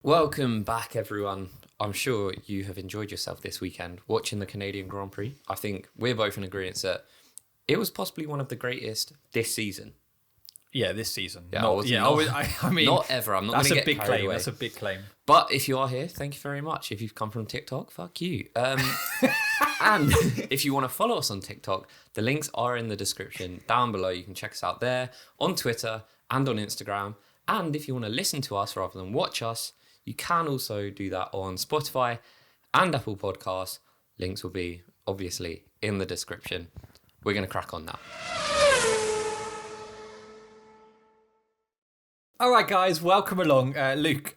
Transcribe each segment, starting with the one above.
Welcome back, everyone. I'm sure you have enjoyed yourself this weekend watching the Canadian Grand Prix. I think we're both in agreement that it was possibly one of the greatest this season. Yeah, this season. Yeah, I mean, not ever. I'm not going to get carried claim. away. That's a big claim. But if you are here, thank you very much. If you've come from TikTok, fuck you. And if you want to follow us on TikTok, the links are in the description down below. You can check us out there on Twitter and on Instagram. And if you want to listen to us rather than watch us, you can also do that on Spotify and Apple Podcasts. Links will be obviously in the description. We're going to crack on now. All right, guys, welcome along. Luke,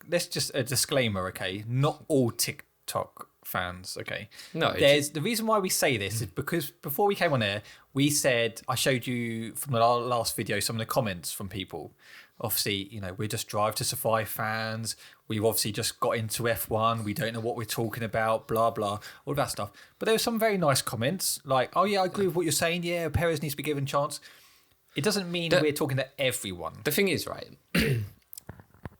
let's just a disclaimer, okay? Not all TikTok fans, okay? No. The reason why we say this is because before we came on air, we said, I showed you from the last video some of the comments from people. Obviously, you know, we're just Drive to Survive fans. We've obviously just got into F1. We don't know what we're talking about, blah, blah, all that stuff. But there were some very nice comments like, oh, yeah, I agree with what you're saying. Yeah, Perez needs to be given a chance. It doesn't mean we're talking to everyone. The thing is, right,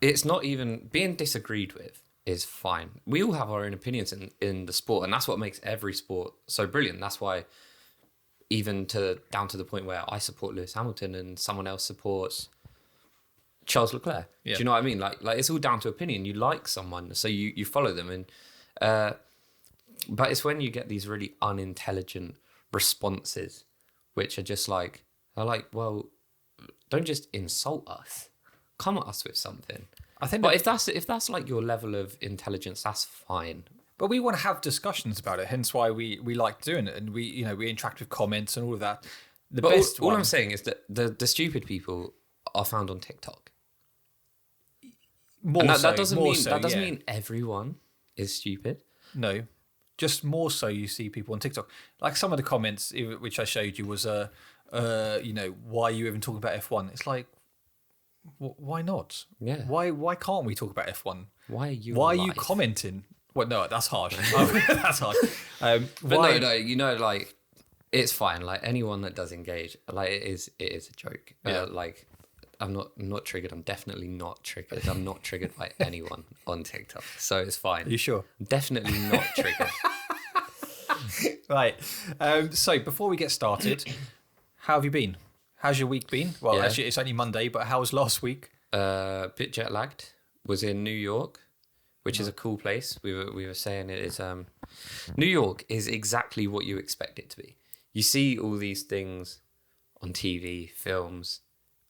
it's not even being disagreed with is fine. We all have our own opinions in the sport, and that's what makes every sport so brilliant. That's why even down to the point where I support Lewis Hamilton and someone else supports Charles Leclerc. Yeah. Do you know what I mean? Like it's all down to opinion. You like someone, so you follow them, and but it's when you get these really unintelligent responses, which are just like, well, don't just insult us. Come at us with something. I think, but if that's like your level of intelligence, that's fine. But we want to have discussions about it. Hence why we like doing it, and we interact with comments and all of that. All I'm saying is that the stupid people are found on TikTok. That doesn't mean everyone is stupid. No, just more so you see people on TikTok. Like some of the comments which I showed you was why are you even talking about F1? It's like, why not? Yeah. Why can't we talk about F1? Why are you commenting? Well, no, that's harsh. That's harsh. But no, like it's fine. Like anyone that does engage, like it is a joke. Yeah. Like I'm not triggered. I'm definitely not triggered. I'm not triggered by anyone on TikTok, so it's fine. Are you sure? I'm definitely not triggered. Right. So before we get started, how have you been? How's your week been? Well, actually, it's only Monday, but how was last week? Bit jet lagged. Was in New York, which is a cool place. We were saying it is. New York is exactly what you expect it to be. You see all these things on TV, films,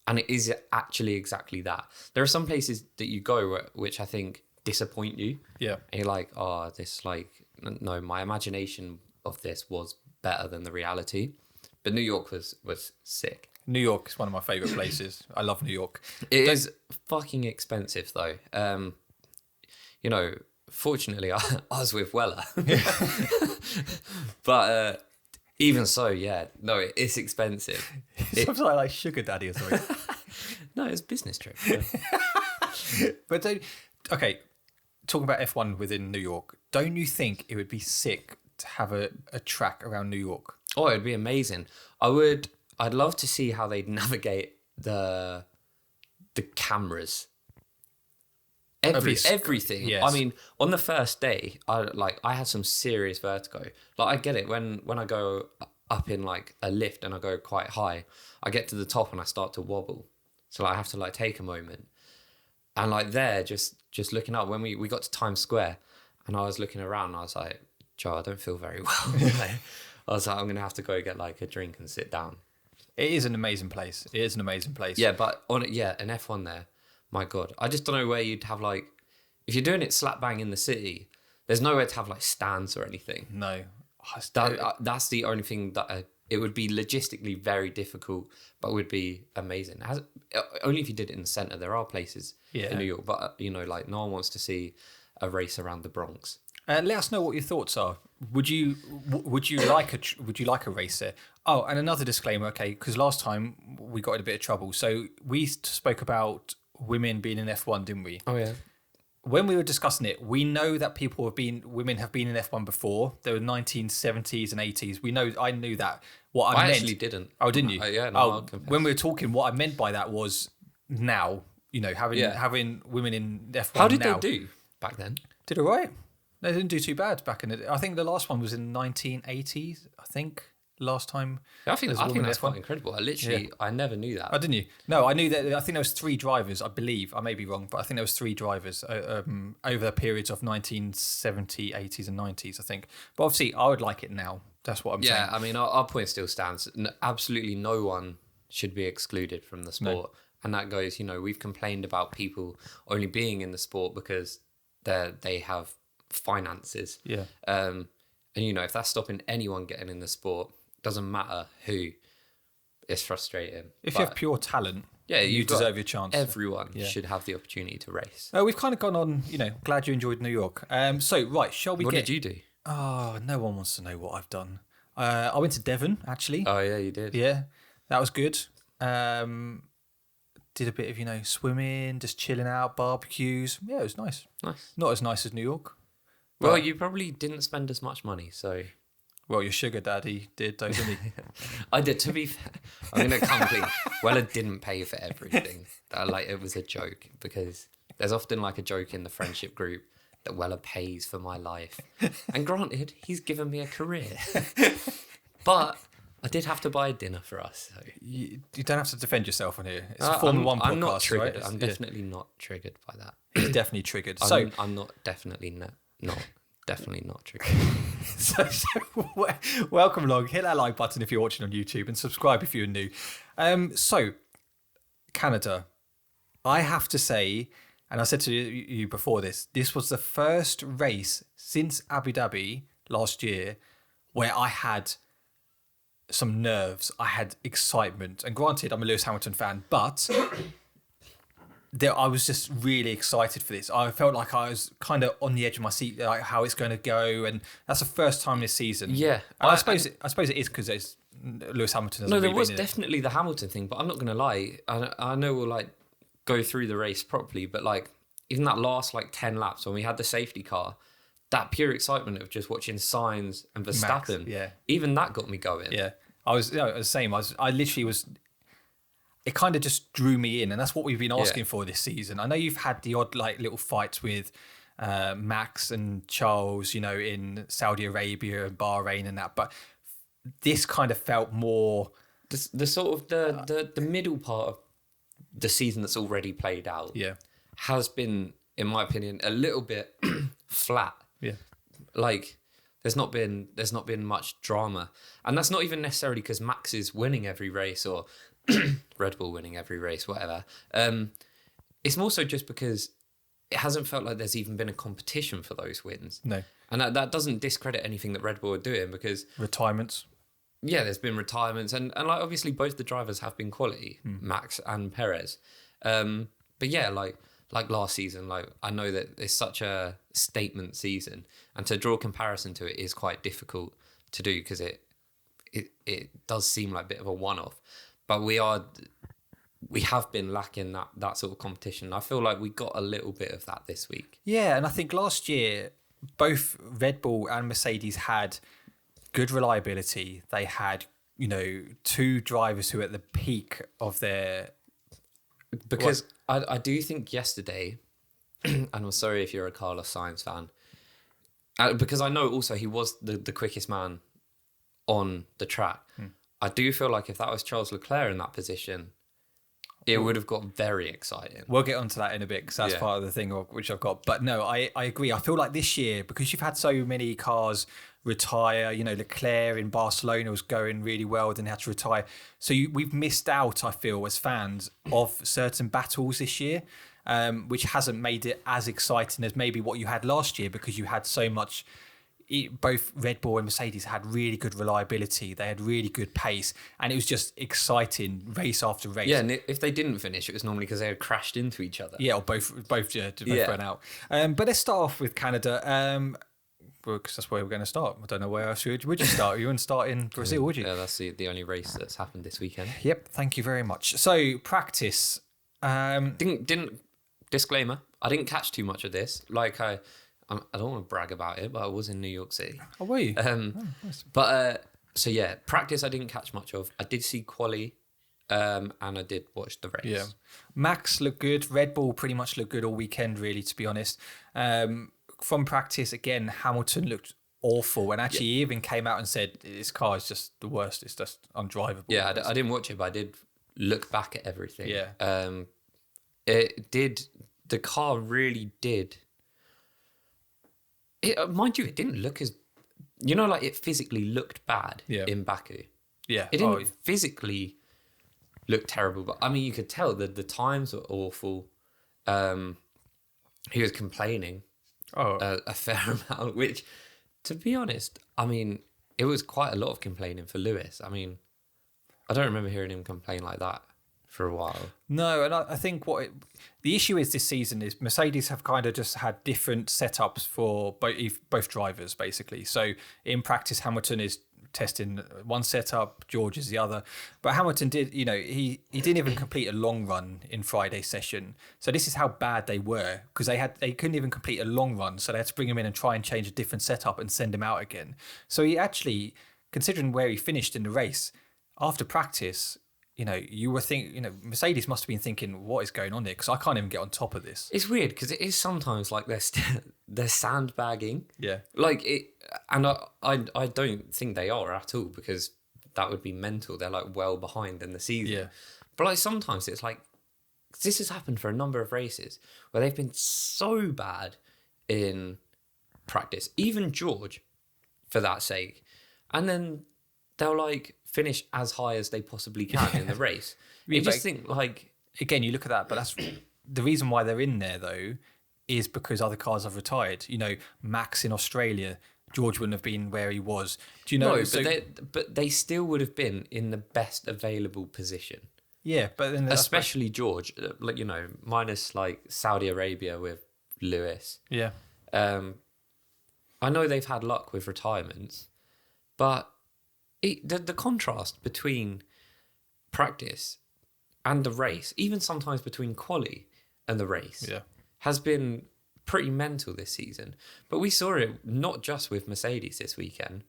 and it is actually exactly that. There are some places that you go which I think disappoint you. Yeah. And you're like, oh, no, my imagination of this was better than the reality. But New York was sick. New York is one of my favourite places. I love New York. It is fucking expensive though. Fortunately I was with Weller. But even so, yeah, no, it's expensive. Something like sugar daddy or something. No, it's a business trip. But talking about F1 within New York, don't you think it would be sick to have a track around New York? Oh, it'd be amazing. I'd love to see how they'd navigate the cameras. Everything. Yes. I mean, on the first day, I had some serious vertigo. Like I get it when I go up in like a lift and I go quite high, I get to the top and I start to wobble. So I have to like take a moment. And like there, just looking up when we got to Times Square, and I was looking around and I was like, Joe, I don't feel very well. I was like, I'm gonna have to go get like a drink and sit down. It is an amazing place. Yeah, but an F1 there, my God, I just don't know where you'd have like, if you're doing it slap bang in the city, there's nowhere to have like stands or anything. No, that's the only thing that it would be logistically very difficult, but would be amazing. Only if you did it in the center. There are places in New York, but like no one wants to see a race around the Bronx. Let us know what your thoughts are. Would you like a race there? Oh, and another disclaimer, okay? Because last time we got in a bit of trouble. So we spoke about women being in F1, didn't we? Oh yeah. When we were discussing it, we know that women have been in F1 before. There were 1970s and 80s. I knew that. What I meant, actually didn't. Oh, didn't you? Yeah. No, when we were talking, what I meant by that was now having women in F1 How did now. they do back then? Did all right. They didn't do too bad back in the. I think the last one was in 1980s. I think last time. I think that's F1. quite incredible. I never knew that. Oh, didn't you? No, I knew that. I think there was 3 drivers. I believe I may be wrong, but I think there was 3 drivers over the periods of 1970s, 80s, and 90s. I think. But obviously, I would like it now. That's what I'm saying. Yeah, I mean, our point still stands. Absolutely no one should be excluded from the sport. No. And that goes, we've complained about people only being in the sport because they have finances. Yeah. And, if that's stopping anyone getting in the sport, doesn't matter who, it's frustrating. If you have pure talent, you deserve your chance. Everyone should have the opportunity to race. We've kind of gone on, glad you enjoyed New York. Shall we What did you do? Oh, no one wants to know what I've done. I went to Devon, actually. Oh, yeah, you did. Yeah, that was good. Did a bit of, swimming, just chilling out, barbecues. Yeah, it was nice. Nice. Not as nice as New York. Well, you probably didn't spend as much money, so... Well, your sugar daddy did, though, didn't he? I did, to be fair. I'm going to come clean. Wella didn't pay for everything. It was a joke, because there's often, a joke in the friendship group that Wella pays for my life. And granted, he's given me a career. But I did have to buy a dinner for us. So. You don't have to defend yourself on here. It's a Formula 1 podcast, I'm not triggered. Right? I'm definitely not triggered by that. He's definitely triggered. I'm not definitely not triggered. so welcome along. Hit that like button if you're watching on YouTube and subscribe if you're new. So Canada, I have to say, and I said to you before this was the first race since Abu Dhabi last year where I had some nerves. I had excitement. And granted, I'm a Lewis Hamilton fan, but I was just really excited for this. I felt like I was kind of on the edge of my seat, like how it's going to go. And that's the first time this season. Yeah. And I suppose it is because it's Lewis Hamilton. No, there was definitely the Hamilton thing, but I'm not going to lie. I know we'll go through the race properly, but even that last 10 laps when we had the safety car, that pure excitement of just watching Sainz and Verstappen, Max, even that got me going. Yeah, I was the same. I literally was. It kind of just drew me in, and that's what we've been asking for this season. I know you've had the odd little fights with Max and Charles, in Saudi Arabia and Bahrain and that, but this kind of felt more the sort of the middle part of the season that's already played out. Yeah, has been, in my opinion, a little bit flat. Yeah. There's not been much drama. And that's not even necessarily because Max is winning every race or Red Bull winning every race, whatever. It's more so just because it hasn't felt like there's even been a competition for those wins. No. And that doesn't discredit anything that Red Bull are doing because... Retirements. Yeah, there's been retirements. And obviously both the drivers have been quality, Max and Perez. But yeah, like last season, I know that it's such a statement season, and to draw a comparison to it is quite difficult to do because it does seem like a bit of a one-off. But we have been lacking that sort of competition. I feel like we got a little bit of that this week. Yeah, and I think last year both Red Bull and Mercedes had good reliability. They had 2 drivers who are at the peak of their. Because I do think yesterday, and I'm sorry if you're a Carlos Sainz fan, because I know also he was the quickest man on the track. I do feel like if that was Charles Leclerc in that position, it would have got very exciting. We'll get onto that in a bit because that's part of the thing which I've got. But no, I agree. I feel like this year, because you've had so many cars retire, Leclerc in Barcelona was going really well, then had to retire. So we've missed out, I feel, as fans of certain battles this year, which hasn't made it as exciting as maybe what you had last year because you had so much. Both Red Bull and Mercedes had really good reliability. They had really good pace, and it was just exciting race after race. Yeah, and if they didn't finish, it was normally because they had crashed into each other. Yeah, or both ran out. But let's start off with Canada, because that's where we're going to start. I don't know where else would you start? You wouldn't start in Brazil, would you? Yeah, that's the only race that's happened this weekend. Yep, thank you very much. So practice. Didn't disclaimer. I didn't catch too much of this. I don't want to brag about it, but I was in New York City. Oh, were you? Nice. But, so yeah, practice I didn't catch much of. I did see quali and I did watch the race. Yeah. Max looked good. Red Bull pretty much looked good all weekend, really, to be honest. From practice, again, Hamilton looked awful. And actually, he even came out and said, this car is just the worst. It's just undrivable. Yeah, I didn't watch it, but I did look back at everything. Yeah. The car really did. Mind you, it didn't look as, like it physically looked bad in Baku. Yeah. It didn't physically look terrible, but I mean, you could tell that the times were awful. He was complaining a fair amount, which, to be honest, I mean, it was quite a lot of complaining for Lewis. I mean, I don't remember hearing him complain like that for a while. No, and I think the issue is this season is Mercedes have kind of just had different setups for both drivers, basically. So in practice, Hamilton is testing one setup, George is the other. But Hamilton did, he didn't even complete a long run in Friday's session. So this is how bad they were, because they couldn't even complete a long run. So they had to bring him in and try and change a different setup and send him out again. So he actually, considering where he finished in the race, after practice, you were thinking, Mercedes must have been thinking, what is going on here? Because I can't even get on top of this. It's weird because it is sometimes like they're sandbagging. Yeah. Like it, and I don't think they are at all, because that would be mental. They're like well behind in the season. Yeah. But like sometimes it's like, this has happened for a number of races where they've been so bad in practice, even George, for that sake, and then they'll like finish as high as they possibly can in the race. You just think like, again, you look at that, but that's the reason why they're in there though, is because other cars have retired. Max in Australia, George wouldn't have been where he was. Do you know? No, but they still would have been in the best available position. Yeah, but then especially George, minus like Saudi Arabia with Lewis. Yeah. I know they've had luck with retirements, but the contrast between practice and the race, even sometimes between quali and the race, has been pretty mental this season. But we saw it not just with Mercedes this weekend.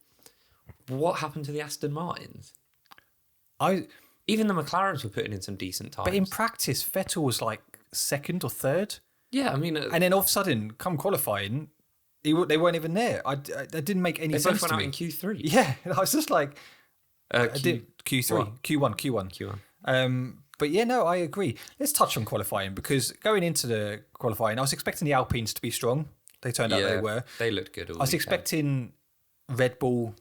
What happened to the Aston Martins? Even the McLarens were putting in some decent times. But in practice, Vettel was like second or third. Yeah, I mean... and then all of a sudden, come qualifying, they weren't even there. That didn't make any sense to me. They both went out in Q3. Yeah, I was just like... Q3. What? Q1. But yeah, no, I agree. Let's touch on qualifying, because going into the qualifying, I was expecting the Alpines to be strong. They turned out they were. They looked good all I was expecting Red Bull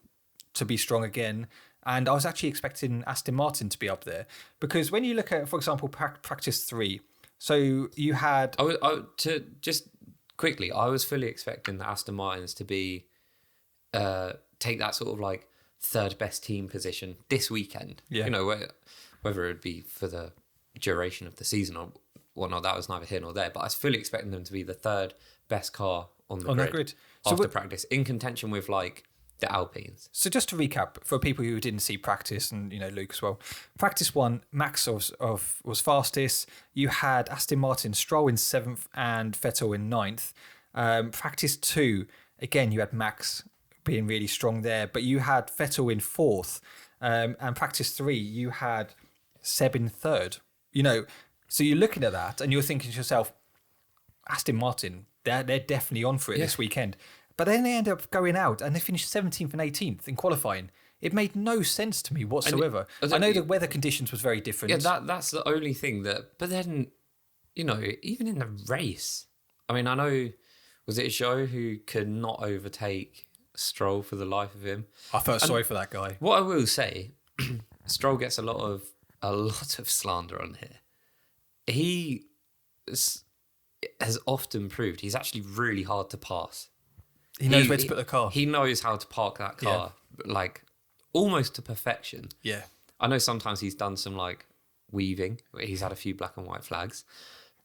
to be strong again. And I was actually expecting Aston Martin to be up there. Because when you look at, for example, practice 3, so you had... to just quickly, I was fully expecting the Aston Martins to be take that sort of like third best team position this weekend. Yeah. Whether it would be for the duration of the season or whatnot, that was neither here nor there. But I was fully expecting them to be the third best car on the grid after practice, in contention with like the Alpines. So just to recap, for people who didn't see practice, and Luke as well, practice 1, Max was fastest. You had Aston Martin, Stroll in 7th and Vettel in 9th. Practice 2, again, you had Max being really strong there, but you had Vettel in 4th. And practice 3, you had Seb in 3rd. So you're looking at that and you're thinking to yourself, Aston Martin, they're definitely on for it this weekend. But then they end up going out and they finished 17th and 18th in qualifying. It made no sense to me whatsoever. I know the weather conditions was very different. Yeah, that's the only thing that... But then, even in the race, I mean, I know, was it Zhou who could not overtake Stroll for the life of him? I felt sorry for that guy. What I will say, Stroll gets a lot of slander on here. He has often proved he's actually really hard to pass. He knows where to put the car. He knows how to park that car, like almost to perfection. Yeah. I know sometimes he's done some like weaving. He's had a few black and white flags,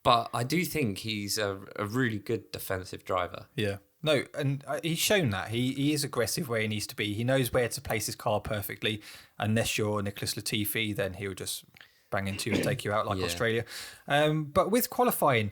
but I do think he's a really good defensive driver. Yeah. No, and he's shown that. He is aggressive where he needs to be. He knows where to place his car perfectly. Unless you're Nicholas Latifi, then he'll just bang into you and take you out like Australia. But with qualifying,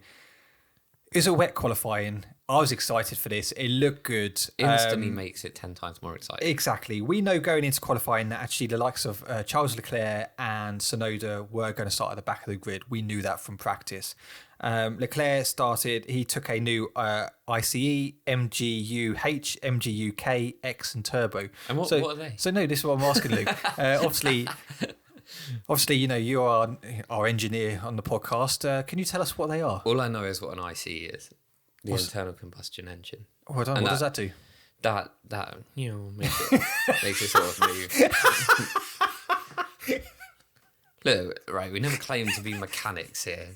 It was a wet qualifying. I was excited for this. It looked good. Instantly makes it 10 times more exciting. Exactly. We know going into qualifying that actually the likes of Charles Leclerc and Tsunoda were going to start at the back of the grid. We knew that from practice. Leclerc started, he took a new ICE, MGU-H, MGU-K, X and Turbo. And what are they? So no, this is what I'm asking, Luke. Obviously, you are our engineer on the podcast. Can you tell us what they are? All I know is what an ICE is. The internal combustion engine. Oh, I don't know. What does that do? That makes it sort of move. Look, right, we never claim to be mechanics here.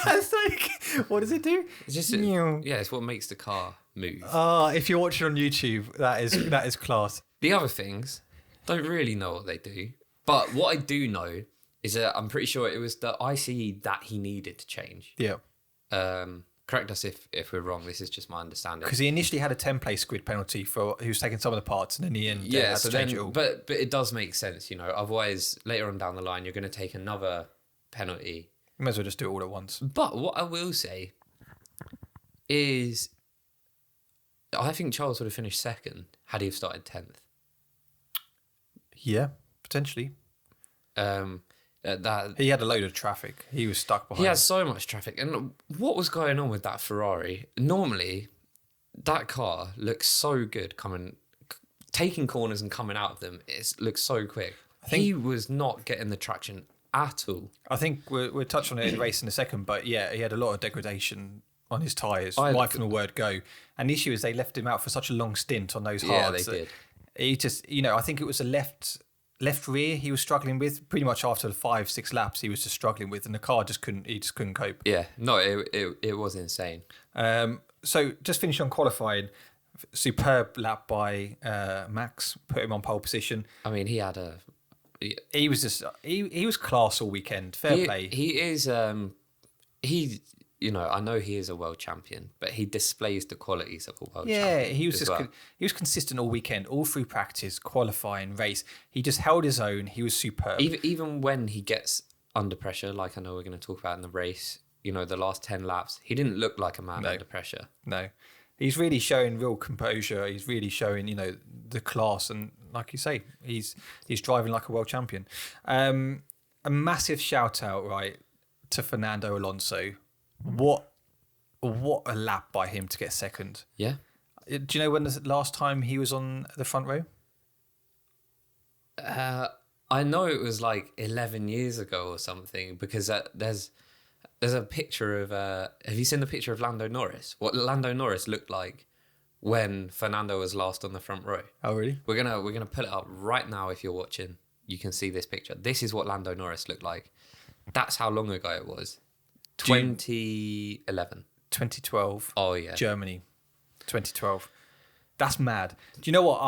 That's like, what does it do? It's just, it's what makes the car move. If you're watching on YouTube, that is class. The other things, don't really know what they do. But what I do know is that I'm pretty sure it was the ICE that he needed to change. Yeah. Correct us if we're wrong. This is just my understanding. Because he initially had a 10-place grid penalty for who's taking some of the parts, and in the end, had to change it all. But it does make sense, Otherwise, later on down the line, you're going to take another penalty. You might as well just do it all at once. But what I will say is, I think Charles would have finished second had he have started 10th. Yeah, potentially. He had a load of traffic. He was stuck behind. He had so much traffic. And what was going on with that Ferrari? Normally, that car looks so good taking corners and coming out of them. It looks so quick. He was not getting the traction at all. I think we'll touch on it in the race in a second, but yeah, he had a lot of degradation on his tyres right from the word go. And the issue is they left him out for such a long stint on those hards. Yeah, they did. He just, I think it was a left rear he was struggling with pretty much after the 5-6 laps he was just struggling with, and the car just couldn't cope. Yeah, no, it was insane. So just finish on qualifying, superb lap by Max, put him on pole position. I mean, he had he was just he was class all weekend. Fair play. He is I know he is a world champion, but he displays the qualities of a world champion. Yeah, he was he was consistent all weekend, all through practice, qualifying, race. He just held his own. He was superb. Even when he gets under pressure, like I know we're going to talk about in the race, the last 10 laps, he didn't look like a man under pressure. No. He's really showing real composure. He's really showing, the class, and like you say, he's driving like a world champion. A massive shout out, right, to Fernando Alonso. What a lap by him to get second. Yeah. Do you know when the last time he was on the front row? I know it was like 11 years ago or something, because there's a picture of have you seen the picture of Lando Norris? What Lando Norris looked like when Fernando was last on the front row. Oh really? We're gonna put it up right now. If you're watching, you can see this picture. This is what Lando Norris looked like. That's how long ago it was. 2011. 2012. Oh yeah. Germany. 2012. That's mad. Do you know what?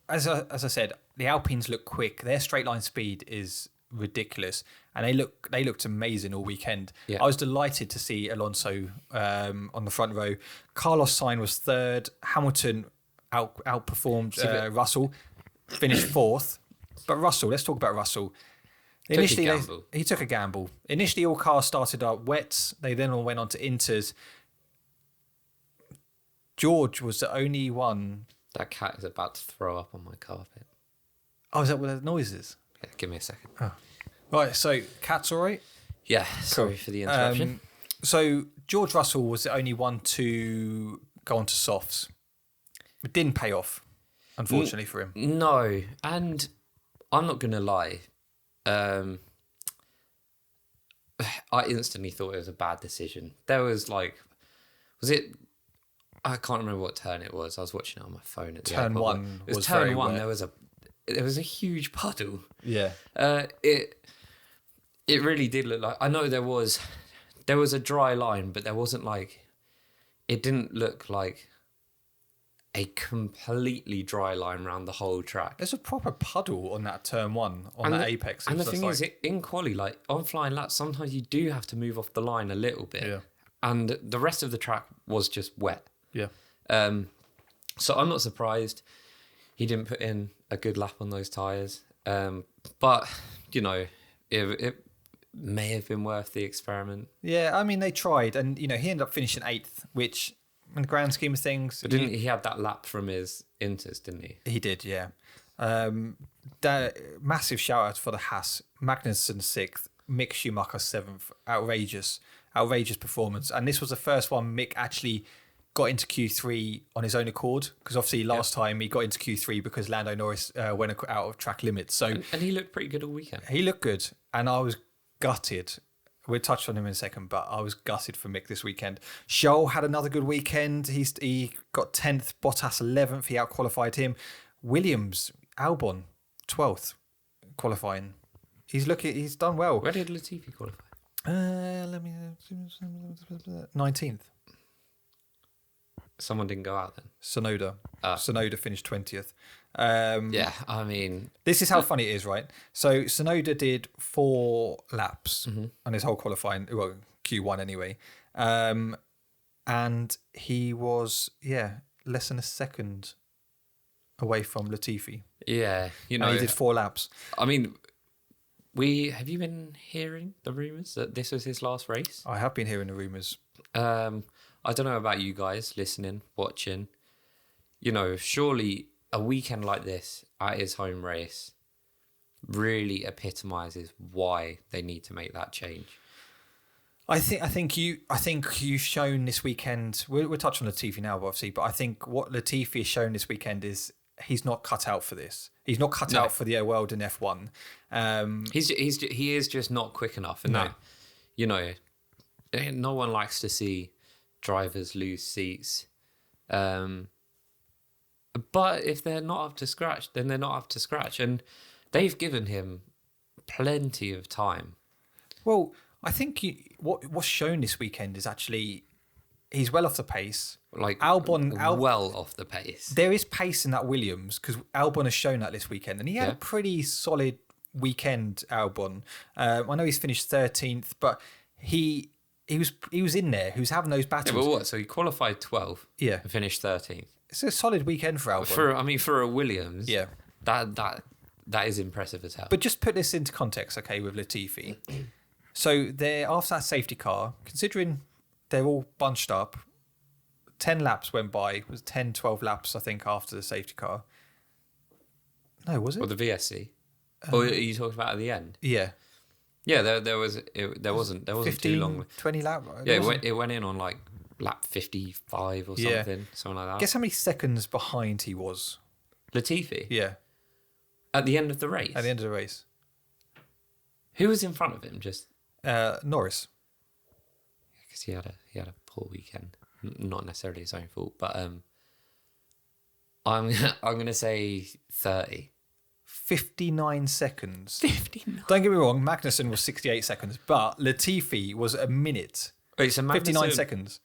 As I said, the Alpines look quick. Their straight line speed is ridiculous, and they looked amazing all weekend. Yeah. I was delighted to see Alonso on the front row. Carlos Sainz was third. Hamilton outperformed Russell, finished fourth. But Russell, let's talk about Russell. Initially, he took a gamble. Initially, all cars started out wets. They then all went on to inters. George was the only one. That cat is about to throw up on my carpet. Oh, is that what that noise is? Yeah, give me a second. Oh. Right, so cat's all right? Yeah, sorry for the interruption. So George Russell was the only one to go on to softs. It didn't pay off, unfortunately, for him. No, and I'm not going to lie. I instantly thought it was a bad decision. There was I can't remember what turn it was. I was watching it on my phone at the turn airport. one. It was turn one. Wet. There was a huge puddle. Yeah. It really did look like. I know there was a dry line, but there wasn't it didn't look like a completely dry line around the whole track. There's a proper puddle on that turn one, on that apex. And the thing is, in quali, on flying laps, sometimes you do have to move off the line a little bit. Yeah. And the rest of the track was just wet. Yeah. So I'm not surprised he didn't put in a good lap on those tyres. But, may have been worth the experiment. Yeah, I mean, they tried, and he ended up finishing 8th, which, in the grand scheme of things, But didn't he had that lap from his Inters, didn't he? He did, yeah. Massive shout out for the Haas. Magnussen 6th, Mick Schumacher 7th. Outrageous performance. And this was the first one Mick actually got into Q3 on his own accord, because obviously last time he got into Q3 because Lando Norris went out of track limits. So and he looked pretty good all weekend. He looked good, and I was gutted. We'll touch on him in a second, but I was gutted for Mick this weekend. Scholl had another good weekend. He got 10th, Bottas 11th. He outqualified him. Williams, Albon, 12th qualifying. He's done well. Where did Latifi qualify? 19th. Someone didn't go out then. Sonoda. Sonoda finished 20th. Yeah, I mean... This is how funny it is, right? So Sonoda did 4 laps on his whole qualifying, well, Q1 anyway. And he was, less than a second away from Latifi. Yeah, And he did 4 laps. I mean, have you been hearing the rumours that this was his last race? I have been hearing the rumours. I don't know about you guys listening, watching. Surely a weekend like this at his home race really epitomises why they need to make that change. I think you've shown this weekend. We'll touch on Latifi now, obviously, but I think what Latifi has shown this weekend is he's not cut out for this. He's not cut out for the world in F1. He is just not quick enough, and that no one likes to see drivers lose seats. But if they're not up to scratch, then they're not up to scratch, and they've given him plenty of time. Well, I think what's shown this weekend is actually he's well off the pace. Like Albon well off the pace. There is pace in that Williams, because Albon has shown that this weekend, and he had a pretty solid weekend. Albon, I know he's finished 13th, but he was in there. He was having those battles. Yeah, but what? So he qualified 12th. Yeah, and finished 13th. It's a solid weekend for Albon. For a Williams. Yeah, that is impressive as hell. But just put this into context, okay, with Latifi. So they're after that safety car, considering they're all bunched up. 10 laps went by. It was 10, 12 laps, I think, after the safety car. No, was it? Or the VSC? Or are you talking about at the end? Yeah. Yeah, there wasn't 15, too long. 20 laps. Yeah, it went in on like lap 55 or something like that. Guess how many seconds behind he was? Latifi? Yeah. At the end of the race? At the end of the race. Who was in front of him? Just Norris. Because he had a poor weekend. Not necessarily his own fault, but I'm gonna say 30. 59 seconds. 59. Don't get me wrong, Magnussen was 68 seconds, but Latifi was a minute. Wait, so 59 seconds.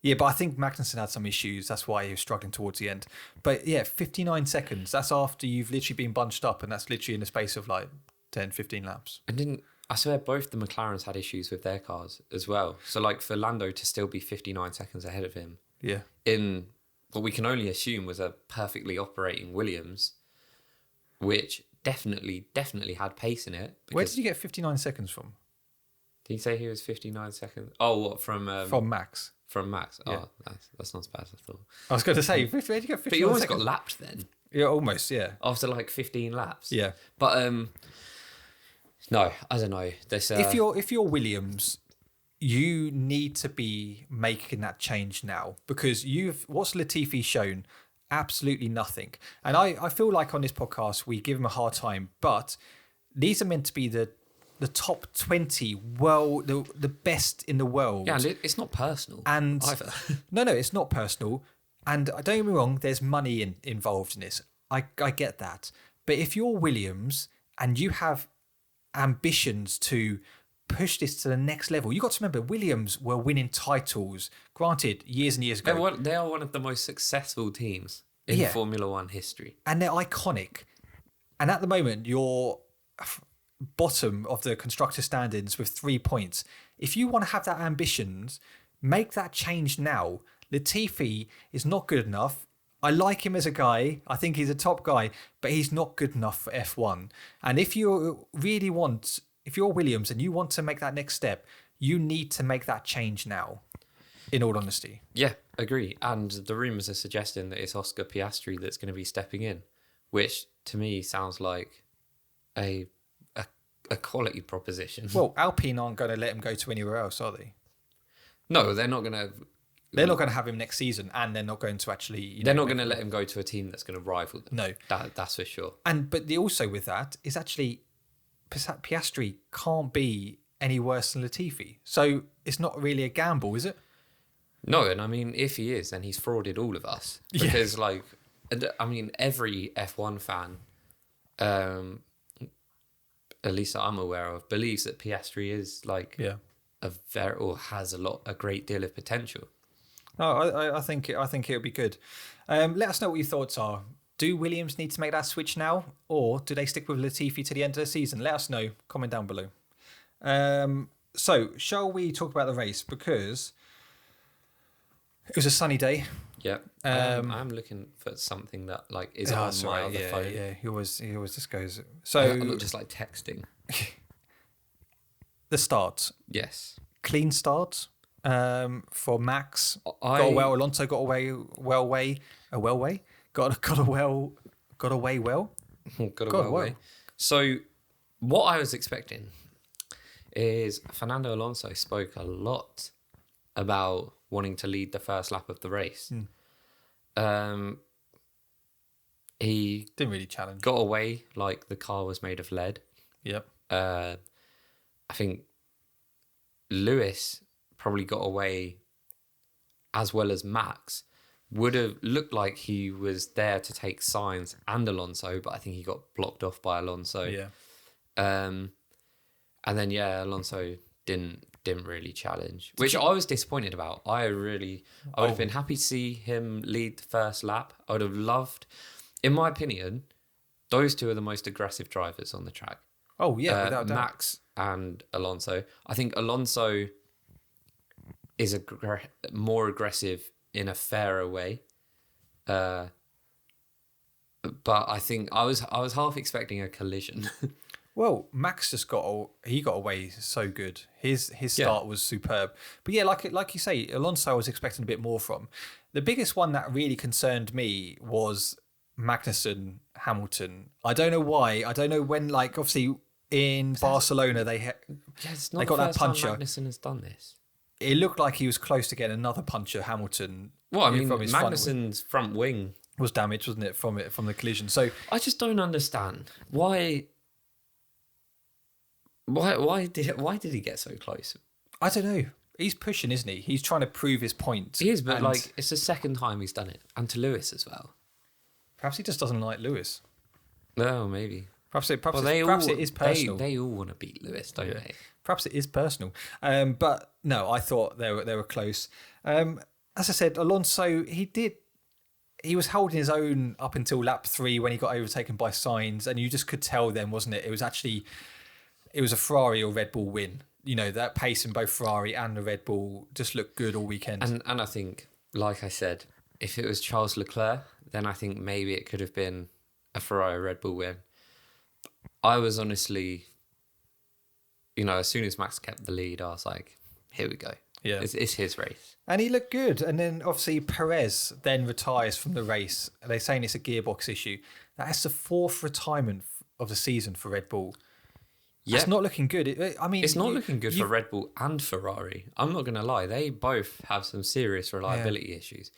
Yeah, but I think Magnussen had some issues. That's why he was struggling towards the end. But yeah, 59 seconds. That's after you've literally been bunched up, and that's literally in the space of like 10, 15 laps. And I swear both the McLarens had issues with their cars as well. So like for Lando to still be 59 seconds ahead of him. Yeah. In what we can only assume was a perfectly operating Williams, which definitely had pace in it. Where did you get 59 seconds from? Did you say he was 59 seconds? Oh, what, from Max? From Max. Yeah. Oh, that's not as bad as I thought. I was going to say, where did you get 59 But you always seconds? got lapped then. Yeah, almost, yeah. After like 15 laps. Yeah. But no, I don't know. This, if you're Williams, you need to be making that change now, because what's Latifi shown? Absolutely nothing. And I feel like on this podcast we give him a hard time, but these are meant to be the top 20 world, the best in the world. Yeah, and it's not personal. And either. no, it's not personal. And don't get me wrong, there's money involved in this. I get that. But if you're Williams and you have ambitions to push this to the next level, you got to remember Williams were winning titles, granted, years and years ago. They are one of the most successful teams in Formula One history. And they're iconic. And at the moment, you're bottom of the constructor standings with 3 points. If you want to have that ambitions, make that change now. Latifi is not good enough. I like him as a guy. I think he's a top guy, but he's not good enough for F1. And if you really want if you're Williams and you want to make that next step, you need to make that change now, in all honesty. Yeah, agree. And the rumours are suggesting that it's Oscar Piastri that's going to be stepping in, which to me sounds like a quality proposition. Well, Alpine aren't going to let him go to anywhere else, are they? No, they're not going to. They're not going to have him next season, and they're not going to actually. They're not going to let him go to a team that's going to rival them. No, that's for sure. But also with that is actually Piastri can't be any worse than Latifi, so it's not really a gamble, is it? No, and I mean, if he is, then he's frauded all of us because, every F1 fan, at least that I'm aware of, believes that Piastri is has a great deal of potential. I think it'll be good. Let us know what your thoughts are. Do Williams need to make that switch now, or do they stick with Latifi to the end of the season? Let us know. Comment down below. So, shall we talk about the race? Because it was a sunny day. Yep. I'm looking for something that is on my other phone. Yeah, he always just goes. So I'm not just texting. The start. Yes. Clean start. For Max, Alonso got away well. So what I was expecting is Fernando Alonso spoke a lot about wanting to lead the first lap of the race. He didn't really challenge. Got away like the car was made of lead. Yep. I think Lewis probably got away as well as Max. Would have looked like he was there to take Sainz and Alonso, but I think he got blocked off by Alonso. Yeah. And then Alonso didn't really challenge, which I was disappointed about. I would have been happy to see him lead the first lap. I would have loved, in my opinion, those two are the most aggressive drivers on the track. Oh yeah, without doubt. Max and Alonso. I think Alonso is more aggressive in a fairer way. But I think I was half expecting a collision. Well, Max just got away so good. His start was superb. But yeah, like you say, Alonso I was expecting a bit more from. The biggest one that really concerned me was Magnussen, Hamilton. I don't know why. I don't know when. Obviously in Barcelona they got that puncher. Magnussen has done this. It looked like he was close to getting another puncher, Hamilton. Well, I mean, Magnussen's front wing was damaged, wasn't it, from the collision? So I just don't understand why did he get so close? I don't know. He's pushing, isn't he? He's trying to prove his point. He is, but it's the second time he's done it, and to Lewis as well. Perhaps he just doesn't like Lewis. No, maybe. Perhaps it is personal. They all want to beat Lewis, don't they? Perhaps it is personal. But no, I thought they were close. As I said, Alonso, he was holding his own up until lap 3 when he got overtaken by Sainz, and you just could tell then, wasn't it? It was a Ferrari or Red Bull win. You know, that pace in both Ferrari and the Red Bull just looked good all weekend. And I think, like I said, if it was Charles Leclerc, then I think maybe it could have been a Ferrari Red Bull win. I was honestly, as soon as Max kept the lead, I was like, here we go. Yeah. It's his race. And he looked good. And then obviously Perez then retires from the race. They're saying it's a gearbox issue. That's the 4th retirement of the season for Red Bull. Yeah, it's not looking good. It's not looking good for Red Bull and Ferrari. I'm not going to lie. They both have some serious reliability issues,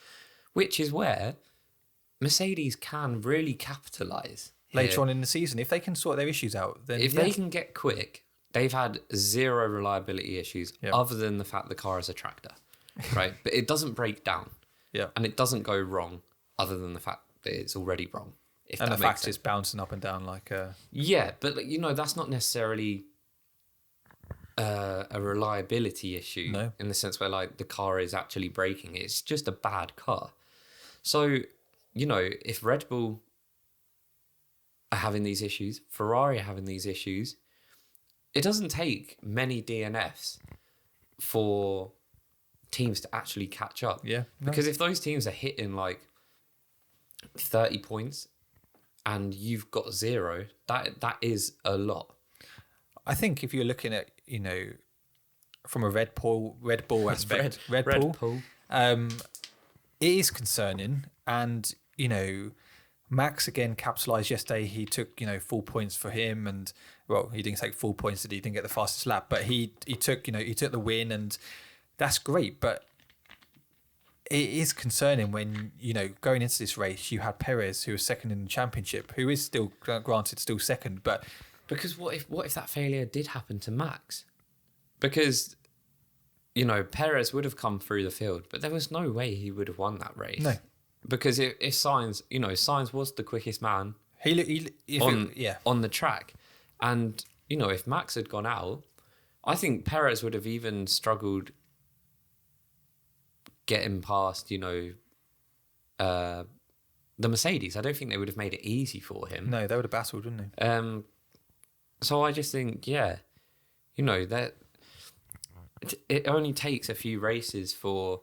which is where Mercedes can really capitalise later on in the season. If they can sort their issues out, then if they can get quick, they've had zero reliability issues other than the fact the car is a tractor, right? But it doesn't break down, and it doesn't go wrong other than the fact that it's already wrong. And the fact it's bouncing up and down Yeah, but that's not necessarily a reliability issue in the sense where the car is actually braking. It's just a bad car. So, if Red Bull are having these issues, Ferrari are having these issues, it doesn't take many DNFs for teams to actually catch up. Yeah. Because if those teams are hitting 30 points and you've got 0, that is a lot. I think if you're looking at, from a Red Bull aspect, Red Bull. It is concerning, and Max again capitalised yesterday. He took full points for him, and he didn't take full points. He didn't get the fastest lap, but he took the win, and that's great. But it is concerning when going into this race you had Perez, who was second in the championship, who is still granted still second, but because what if that failure did happen to Max? Because Perez would have come through the field, but there was no way he would have won that race. No. Because if Sainz, Sainz was the quickest man on the track. And, if Max had gone out, I think Perez would have even struggled getting past, the Mercedes. I don't think they would have made it easy for him. No, they would have battled, wouldn't they? So I just think, that it only takes a few races for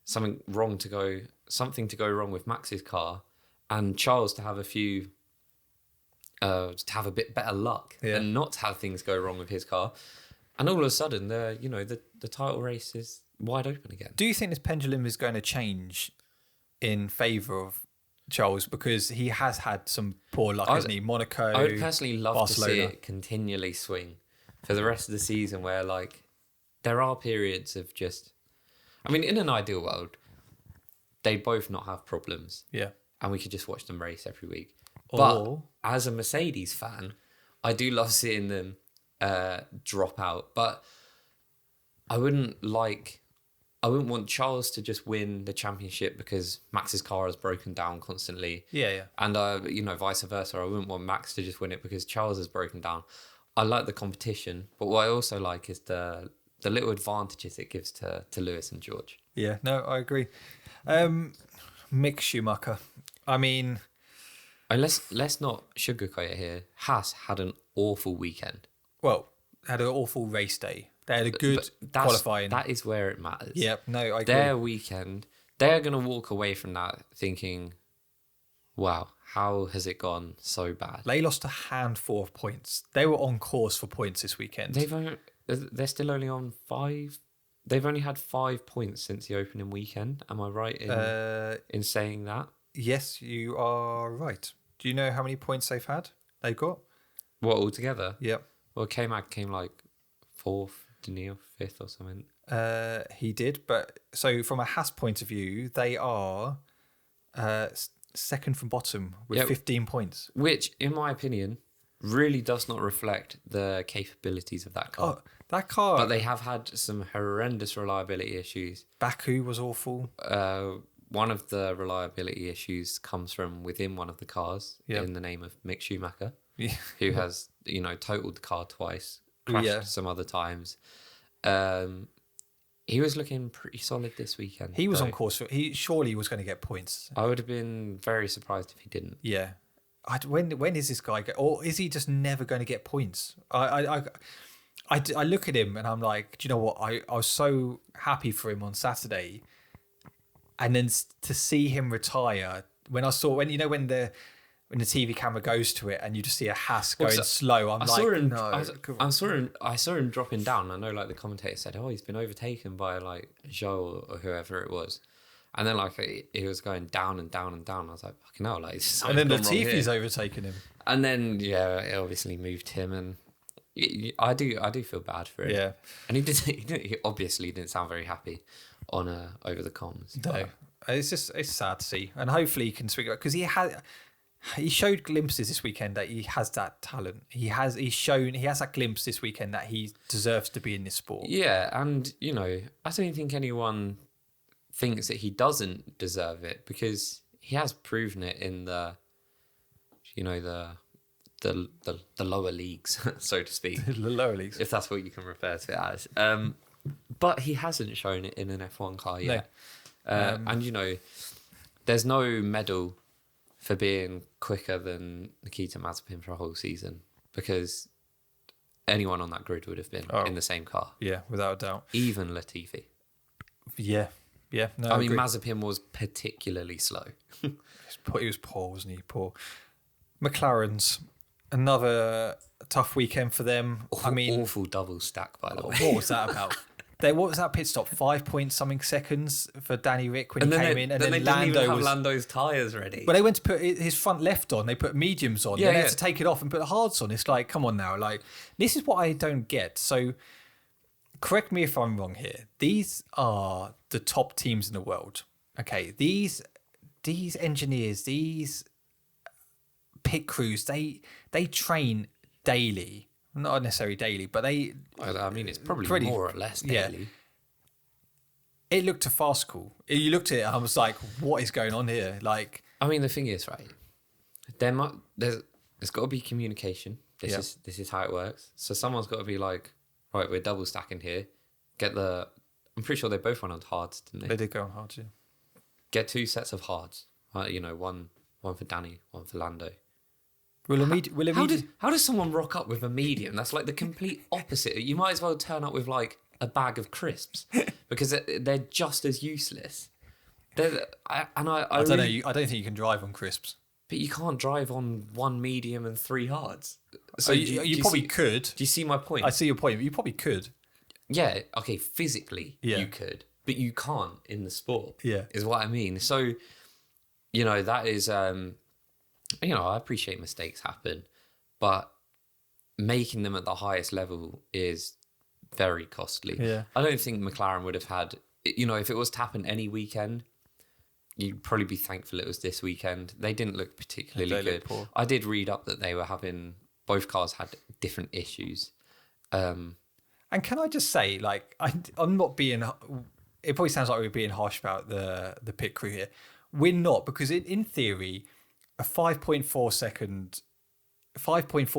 something to go wrong with Max's car, and Charles to have a bit better luck and not have things go wrong with his car, and all of a sudden the title race is wide open again. Do you think this pendulum is going to change in favour of Charles, because he has had some poor luck, hasn't he? Monaco, I would personally love Barcelona. to see it continually swing for the rest of the season, where there are periods of in an ideal world, they'd both not have problems. Yeah. And we could just watch them race every week. Or, but as a Mercedes fan, I do love seeing them drop out. But I wouldn't want Charles to just win the championship because Max's car has broken down constantly. Yeah. And, vice versa. I wouldn't want Max to just win it because Charles has broken down. I like the competition. But what I also like is the little advantages it gives to Lewis and George. Yeah, no, I agree. Mick Schumacher. Let's not sugarcoat it here. Haas had an awful weekend. Well, had an awful race day. They had a good qualifying. That is where it matters. Yeah, no, I agree. Their weekend, they're going to walk away from that thinking, wow, how has it gone so bad? They lost a handful of points. They were on course for points this weekend. They're still only on 5. They've only had 5 points since the opening weekend. Am I right in saying that? Yes, you are right. Do you know how many points they've got? What, altogether? Yep. Well, K-Mag came 4th, didn't he, or 5th or something? He did, but so from a Haas point of view, they are second from bottom with 15 points. Which, in my opinion, really does not reflect the capabilities of that car. Oh, that car... But they have had some horrendous reliability issues. Baku was awful. One of the reliability issues comes from within one of the cars in the name of Mick Schumacher, who has, totaled the car twice, crashed some other times. He was looking pretty solid this weekend. He was on course. He surely was going to get points. I would have been very surprised if he didn't. Yeah. When is this guy or is he just never going to get points? I look at him and I'm like, do you know what? I was so happy for him on Saturday, and then to see him retire when the TV camera goes to it and you just see a Haas going slow. I saw him dropping down. I know, the commentator said, "Oh, he's been overtaken by Zhou or whoever it was." And then he was going down and down and down. I was like, fucking hell, and then Latifi's overtaken him. And then it obviously moved him, and I do feel bad for him. Yeah. And he obviously didn't sound very happy on over the comms. No. It's sad to see. And hopefully he can swing it, because he showed glimpses this weekend that he has that talent. He has that glimpse this weekend that he deserves to be in this sport. Yeah, and I don't think anyone thinks that he doesn't deserve it, because he has proven it in the lower leagues, so to speak. The lower leagues, if that's what you can refer to it as. But he hasn't shown it in an F1 car yet. No. And there's no medal for being quicker than Nikita Mazepin for a whole season, because anyone on that grid would have been in the same car. Yeah, without a doubt. Even Latifi. Yeah. No, I mean, Mazepin was particularly slow. He was poor, wasn't he? Poor. McLaren's. another tough weekend for them. I mean, awful double stack, by the way. what was that about? What was that pit stop? 5 point something seconds for Danny Rick when he came in, and then they Lando didn't even have was. Lando's tyres ready. But they went to put his front left on. They put mediums on. Yeah, Then they yeah. had to take it off and put the hards on. It's like, come on now. Like, this is what I don't get. So, correct me if I'm wrong here. These are the top teams in the world. Okay, these engineers, these pit crews, they train daily. Not necessarily daily, but they. I mean, it's probably more or less daily. Yeah. It looked a farcical. You looked at it, and I was like, "What is going on here?" Like, I mean, the thing is, right? There's got to be communication. This is how it works. So someone's got to be like, right, we're double stacking here. I'm pretty sure they both went on hards, didn't they? they did go on hard, yeah. Get 2 sets of hards. One for Danny, one for Lando. How does someone rock up with a medium? That's like the complete opposite. You might as well turn up with like a bag of crisps because they're just as useless. I don't know. I don't think you can drive on crisps. But you can't drive on 1 medium and 3 hards. So you probably could. Do you see my point? I see your point. You probably could. Yeah. Okay. Physically, you could, but you can't in the sport. Yeah, is what I mean. So, that is. I appreciate mistakes happen, but making them at the highest level is very costly. Yeah. I don't think McLaren would have had, if it was to happen any weekend, you'd probably be thankful it was this weekend. They didn't look particularly good. I did read up that they were both cars had different issues. And can I just say, like, I'm not being, it probably sounds like we're being harsh about the pit crew here. We're not, because in theory, a 5.4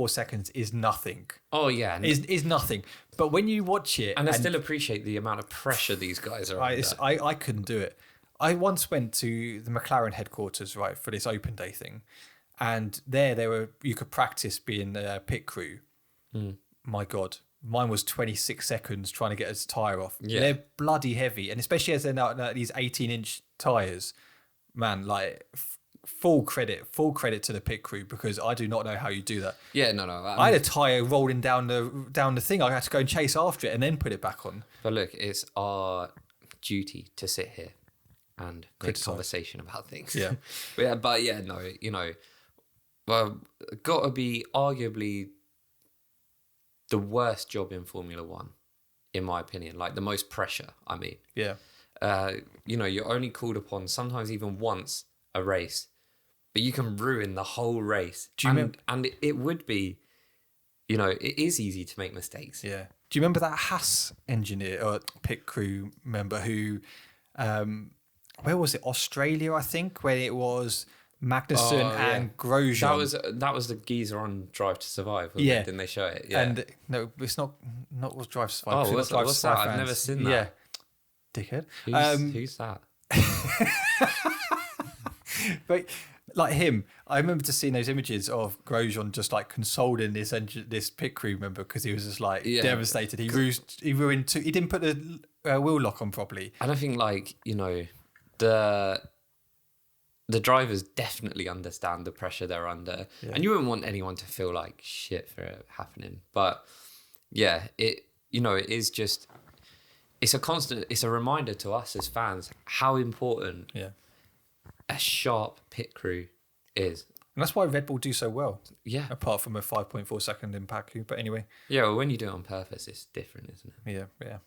seconds is nothing. Oh yeah, is nothing. But when you watch it, and I still appreciate the amount of pressure these guys are under. I couldn't do it. I once went to the McLaren headquarters, right, for this open day thing, and you could practice being a pit crew. My God, mine was 26 seconds trying to get his tyre off. Yeah. They're bloody heavy, and especially as they're now these 18-inch tyres, man, like. Full credit to the pit crew, because I do not know how you do that. Yeah, no. I had a tyre rolling down the thing. I had to go and chase after it and then put it back on. But look, it's our duty to sit here and make conversation about things. Yeah, well, got to be arguably the worst job in Formula One, in my opinion. Like the most pressure. I mean, yeah. You're only called upon sometimes even once a race, but you can ruin the whole race. And it would be, it is easy to make mistakes. Yeah. Do you remember that Haas engineer or pit crew member who, where was it? Australia, I think, where it was Magnussen and Grosjean. That was the geezer on Drive to Survive. Wasn't it? Didn't they show it? Yeah. And no, it's not was Drive to Survive. Oh, what's that? I've never seen that. Yeah. Dickhead. Who's that? But like him, I remember just seeing those images of Grosjean just like consoling this pit crew member because he was just like devastated. He didn't put the wheel lock on properly. And I think the drivers definitely understand the pressure they're under, and you wouldn't want anyone to feel like shit for it happening. But yeah, it is just it's a reminder to us as fans how important a sharp pit crew is. And that's why Red Bull do so well. Yeah. Apart from a 5.4 second in Baku. But anyway. Yeah, well, when you do it on purpose, it's different, isn't it? Yeah.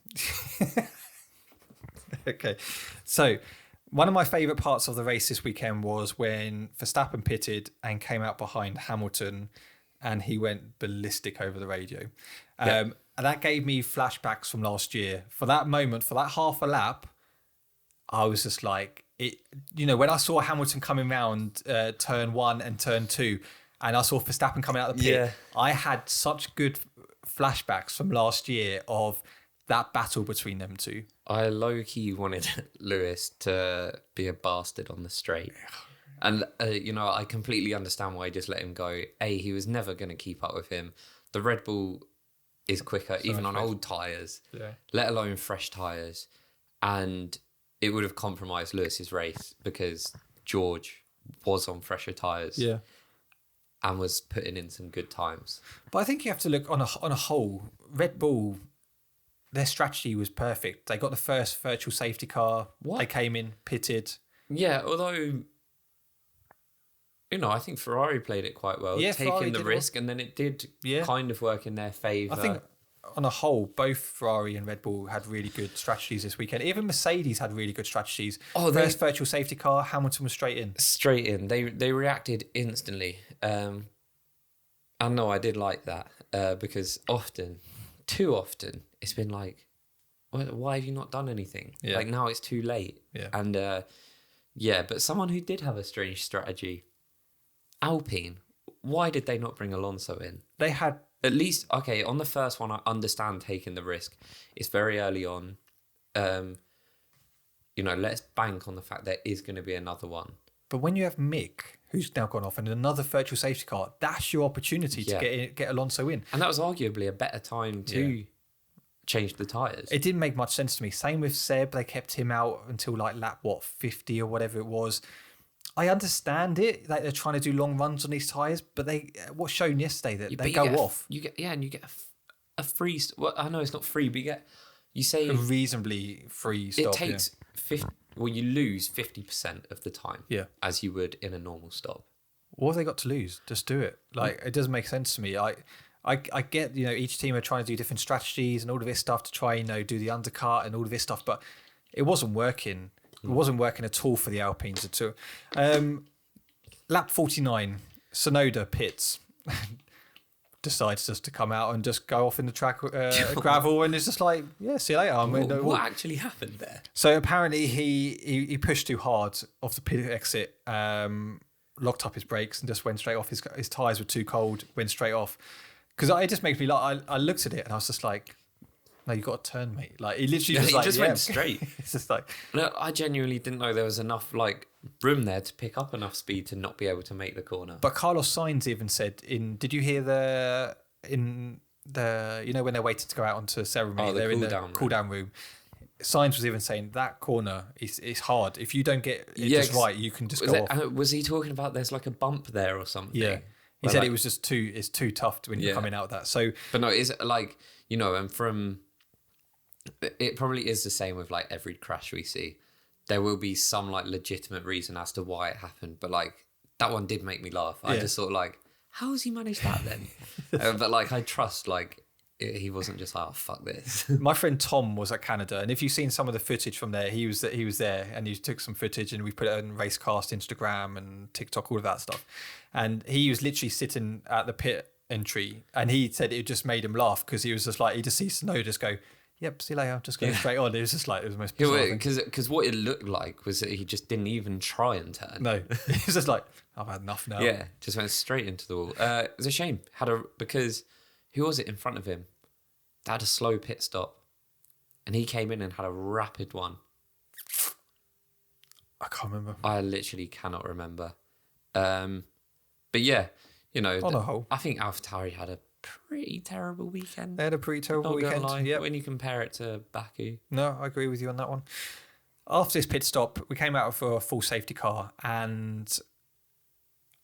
Okay. So, one of my favourite parts of the race this weekend was when Verstappen pitted and came out behind Hamilton, and he went ballistic over the radio. And that gave me flashbacks from last year. For that moment, for that half a lap, I was just like, when I saw Hamilton coming round turn 1 and turn 2, and I saw Verstappen coming out of the pit, I had such good flashbacks from last year of that battle between them two. I low-key wanted Lewis to be a bastard on the straight. And, I completely understand why he just let him go. He was never going to keep up with him. The Red Bull is quicker, even on old tyres, let alone fresh tyres. And it would have compromised Lewis's race because George was on fresher tyres. Yeah. and was putting in some good times. But I think you have to look on a whole. Red Bull, their strategy was perfect. They got the first virtual safety car. What? They came in, pitted. Yeah, although, I think Ferrari played it quite well, taking the risk, and then it did kind of work in their favour. I think on a whole, both Ferrari and Red Bull had really good strategies this weekend. Even Mercedes had really good strategies. First virtual safety car, Hamilton was straight in. Straight in. They reacted instantly. And no, I did like that because too often, it's been like, why have you not done anything? Yeah. Like now it's too late. Yeah. And but someone who did have a strange strategy, Alpine, why did they not bring Alonso in? They had... At least, okay, on the first one, I understand taking the risk. It's very early on. Let's bank on the fact there is going to be another one. But when you have Mick, who's now gone off, and another virtual safety car, that's your opportunity to get Alonso in. And that was arguably a better time to change the tyres. It didn't make much sense to me. Same with Seb. They kept him out until lap, 50 or whatever it was. I understand it, that they're trying to do long runs on these tyres, but what's shown yesterday that they go off. You get a free. Well, I know it's not free, but you say a reasonably free stop. It takes 50. Well, you lose 50% of the time. Yeah, as you would in a normal stop. What have they got to lose? Just do it. It doesn't make sense to me. I get each team are trying to do different strategies and all of this stuff to try do the undercut and all of this stuff, but it wasn't working. It wasn't working at all for the Alpines at all. Lap 49, Tsunoda pits, decides just to come out and just go off in the track gravel, and it's just like, see you later. What actually happened there? So apparently he pushed too hard off the pit exit, locked up his brakes and just went straight off. His tyres were too cold, went straight off. Because it just makes me like, I looked at it and I was just like, no, you got to turn, mate. Like, he literally went straight. It's just like... No, I genuinely didn't know there was enough, room there to pick up enough speed to not be able to make the corner. But Carlos Sainz even said did you hear when they're waiting to go out onto the ceremony, they're in the cool-down room. Sainz was even saying that corner is hard. If you don't get it just right, you can just go off. Was he talking about there's a bump there or something? Yeah. He said it was just it's too tough when you're coming out of that. So, but no, is and from... It probably is the same with every crash we see. There will be some legitimate reason as to why it happened, but that one did make me laugh. I just thought how has he managed that then? But I trust he wasn't just oh fuck this. My friend Tom was at Canada, and if you've seen some of the footage from there, he was there and he took some footage and we put it on Racecast, Instagram and TikTok, all of that stuff. And he was literally sitting at the pit entry, and he said it just made him laugh because he was just he just sees Snow just go, yep, see you later, I'm just going straight on. It was just it was the most bizarre thing. Because what it looked like was that he just didn't even try and turn. No, he was just I've had enough now. Yeah, just went straight into the wall. It was a shame. Because who was it in front of him? They had a slow pit stop, and he came in and had a rapid one. I can't remember. I literally cannot remember. But yeah, on the whole, I think AlphaTauri had a pretty terrible weekend. They had a pretty terrible weekend. Yep. When you compare it to Baku. No, I agree with you on that one. After this pit stop, we came out for a full safety car, and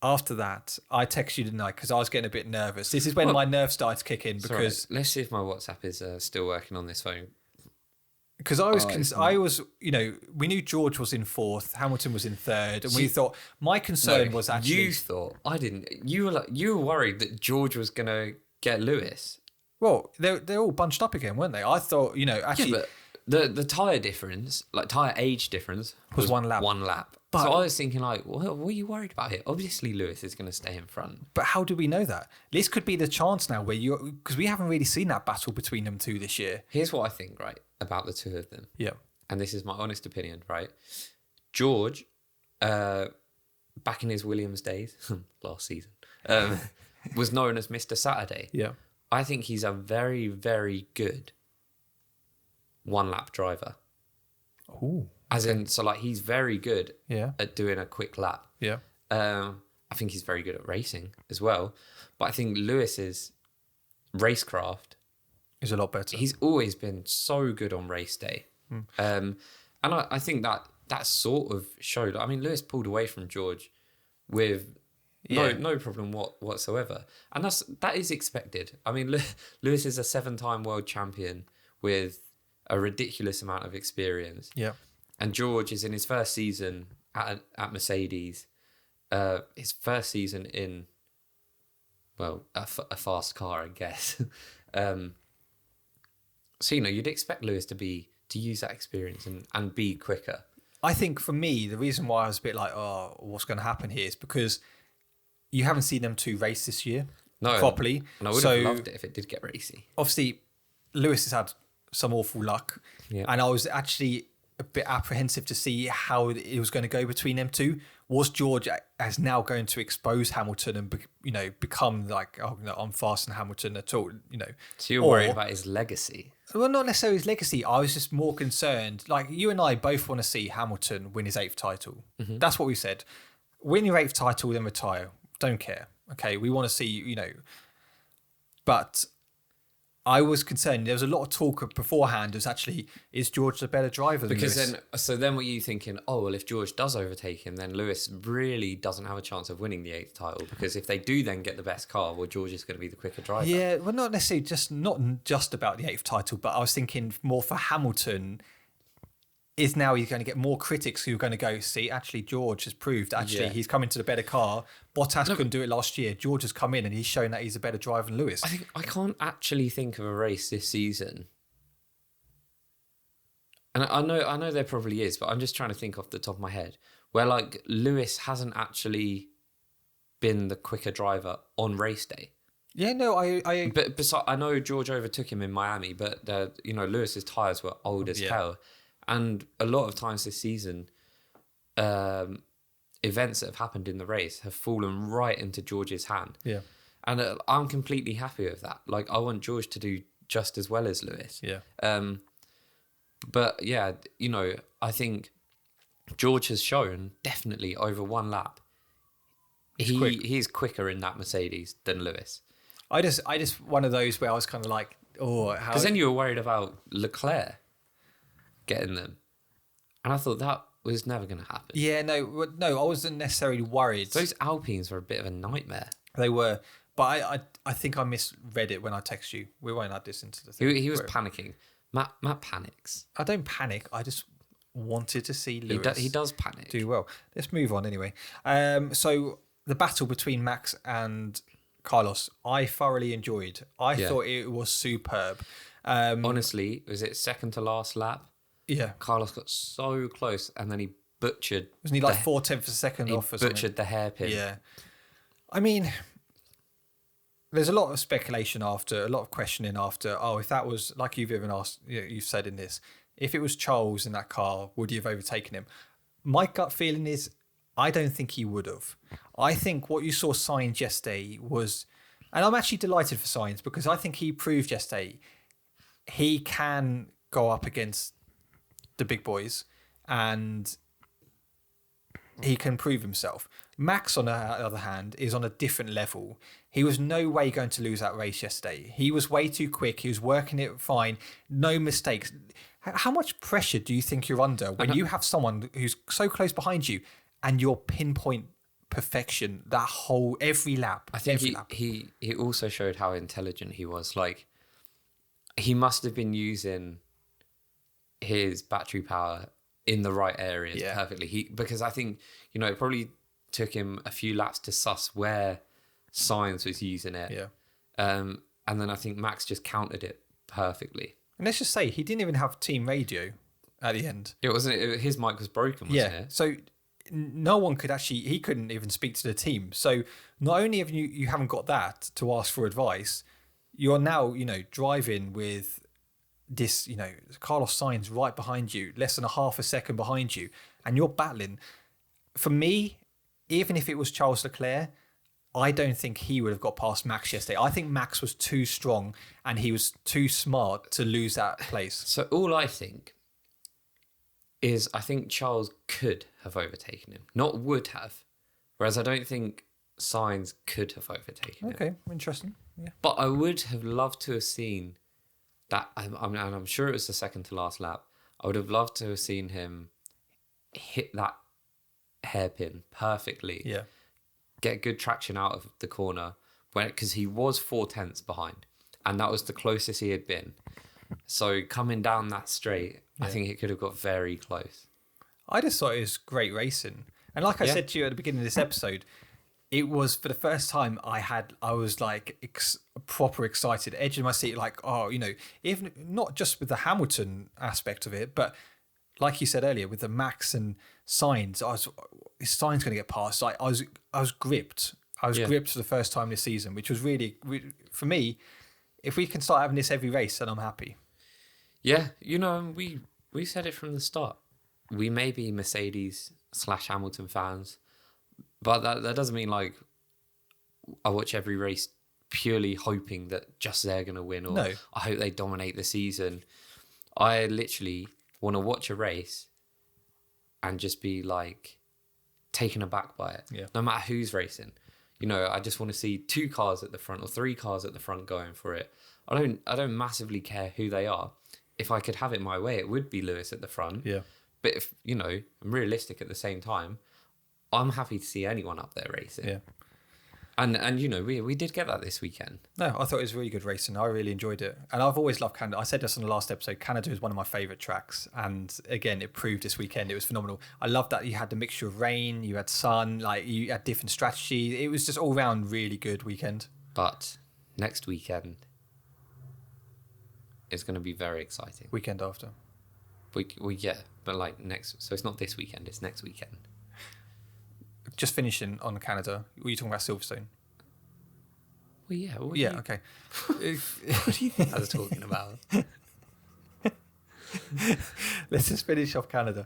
after that, I texted you, didn't I? Because I was getting a bit nervous. This is when my nerves started to kick in because... Let's see if my WhatsApp is still working on this phone. Because we knew George was in fourth, Hamilton was in third, and we thought, my concern was actually... You thought, I didn't. You were worried that George was going to get Lewis. Well, they're all bunched up again, weren't they? I thought, actually... Yeah, but the tyre difference, tyre age difference... was 1 lap. 1 lap. But, so I was thinking, what are you worried about here? Obviously, Lewis is going to stay in front. But how do we know that? This could be the chance now where because we haven't really seen that battle between them two this year. Here's what I think, right, about the two of them. Yeah. And this is my honest opinion, right? George, back in his Williams days, last season, was known as Mr. Saturday. Yeah. I think he's a very, very good 1 lap driver. Ooh. As in, he's very good at doing a quick lap. Yeah. I think he's very good at racing as well. But I think Lewis's racecraft is a lot better. He's always been so good on race day. And I think that sort of showed. I mean, Lewis pulled away from George with No problem whatsoever. And that is expected. I mean, Lewis is a 7-time world champion with a ridiculous amount of experience. Yeah. And George is in his first season at Mercedes. His first season in, well, a fast car, I guess. So, you'd expect Lewis to use that experience and be quicker. I think for me, the reason why I was a bit like, oh, what's going to happen here is because you haven't seen them two race this year properly. And I would have loved it if it did get racy. Obviously, Lewis has had some awful luck. Yeah. And I was actually a bit apprehensive to see how it was going to go between them two. Was George as now going to expose Hamilton and become like, oh, no, I'm faster than Hamilton at all? So you're worried about his legacy? Well, not necessarily his legacy. I was just more concerned. Like, you and I both want to see Hamilton win his 8th title. Mm-hmm. That's what we said. Win your 8th title, then retire. Don't care. Okay, we want to see, But I was concerned. There was a lot of talk beforehand. It was actually, is George the better driver than Lewis? Then were you thinking, oh, well, if George does overtake him, then Lewis really doesn't have a chance of winning the 8th title, because if they do then get the best car, well, George is going to be the quicker driver. Yeah, well, not necessarily not just about the 8th title, but I was thinking more for Hamilton. Is now he's going to get more critics who are going to go, see, actually, George has proved, he's come into the better car. Bottas couldn't do it last year. George has come in and he's shown that he's a better driver than Lewis. I can't actually think of a race this season. And I know there probably is, but I'm just trying to think off the top of my head, where like Lewis hasn't actually been the quicker driver on race day. Yeah, no, I But besides, I know George overtook him in Miami, but Lewis's tyres were old as hell. And a lot of times this season, events that have happened in the race have fallen right into George's hand. Yeah. And I'm completely happy with that. Like, I want George to do just as well as Lewis. Yeah. But yeah, I think George has shown definitely over one lap. He's quicker in that Mercedes than Lewis. I just one of those where I was kind of like, oh, how? Because then you were worried about Leclerc getting them, and I thought that was never going to happen. Yeah, no, I wasn't necessarily worried. Those Alpines were a bit of a nightmare. They were, but I think I misread it when I text you. We won't add this into the thing. He was panicking. Matt panics. I don't panic. I just wanted to see Lewis. He does panic. Do well. Let's move on anyway. So the battle between Max and Carlos, I thoroughly enjoyed. I thought it was superb. Honestly, was it second to last lap? Yeah. Carlos got so close and then he butchered. Wasn't he like 4/10 of a second off or something? Butchered the hairpin. Yeah. I mean, there's a lot of speculation after, a lot of questioning after, if that was, like you've even asked, you've said in this, if it was Charles in that car, would he have overtaken him? My gut feeling is, I don't think he would have. I think what you saw Sainz yesterday was, and I'm actually delighted for Sainz because I think he proved yesterday he can go up against the big boys and he can prove himself. Max, on the other hand, is on a different level. He was no way going to lose that race yesterday. He was way too quick. He was working it fine. No mistakes. How much pressure do you think you're under when you have someone who's so close behind you and you're pinpoint perfection that whole every lap? I think he also showed how intelligent he was. Like, he must have been using his battery power in the right areas perfectly. Because I think, it probably took him a few laps to suss where Sainz was using it. Yeah. And then I think Max just countered it perfectly. And let's just say he didn't even have team radio at the end. It wasn't. His mic was broken, wasn't it? So no one could he couldn't even speak to the team. So not only have you haven't got that to ask for advice, you're now, driving with this, Carlos Sainz right behind you, less than a half a second behind you, and you're battling. For me, even if it was Charles Leclerc, I don't think he would have got past Max yesterday. I think Max was too strong and he was too smart to lose that place. So all I think is I think Charles could have overtaken him, not would have. Whereas I don't think Sainz could have overtaken him. Okay, interesting. Yeah. But I would have loved to have seen that, and I'm sure it was the second to last lap, I would have loved to have seen him hit that hairpin perfectly. Yeah. get good traction out of the corner because he was 4/10 behind, and that was the closest he had been. So coming down that straight, I think it could have got very close. I just thought it was great racing. And like I said to you at the beginning of this episode, it was for the first time I was like proper excited, edge of my seat, like, oh, you know, even not just with the Hamilton aspect of it, but like you said earlier, with the Max and Sainz, is Sainz going to get past? Like, I was gripped. I was gripped for the first time this season, which was really, for me, if we can start having this every race, then I'm happy. Yeah, you know, we said it from the start. We may be Mercedes/Hamilton fans, but that doesn't mean like I watch every race purely hoping that just they're going to win, or I hope they dominate the season. I literally want to watch a race and just be like taken aback by it, no matter who's racing. You know, I just want to see 2 cars at the front or 3 cars at the front going for it. I don't massively care who they are. If I could have it my way, it would be Lewis at the front. Yeah. But if, you know, I'm realistic at the same time, I'm happy to see anyone up there racing. Yeah. And you know, we did get that this weekend. No, I thought it was really good racing. I really enjoyed it. And I've always loved Canada. I said this on the last episode. Canada is one of my favourite tracks. And again, it proved this weekend. It was phenomenal. I love that you had the mixture of rain, you had sun, like you had different strategies. It was just all round really good weekend. But next weekend is going to be very exciting. Weekend after. But like next, so it's not this weekend, it's next weekend. Just finishing on Canada. Were you talking about Silverstone? Well, yeah. Okay. What do you think I was talking about? Let's just finish off Canada.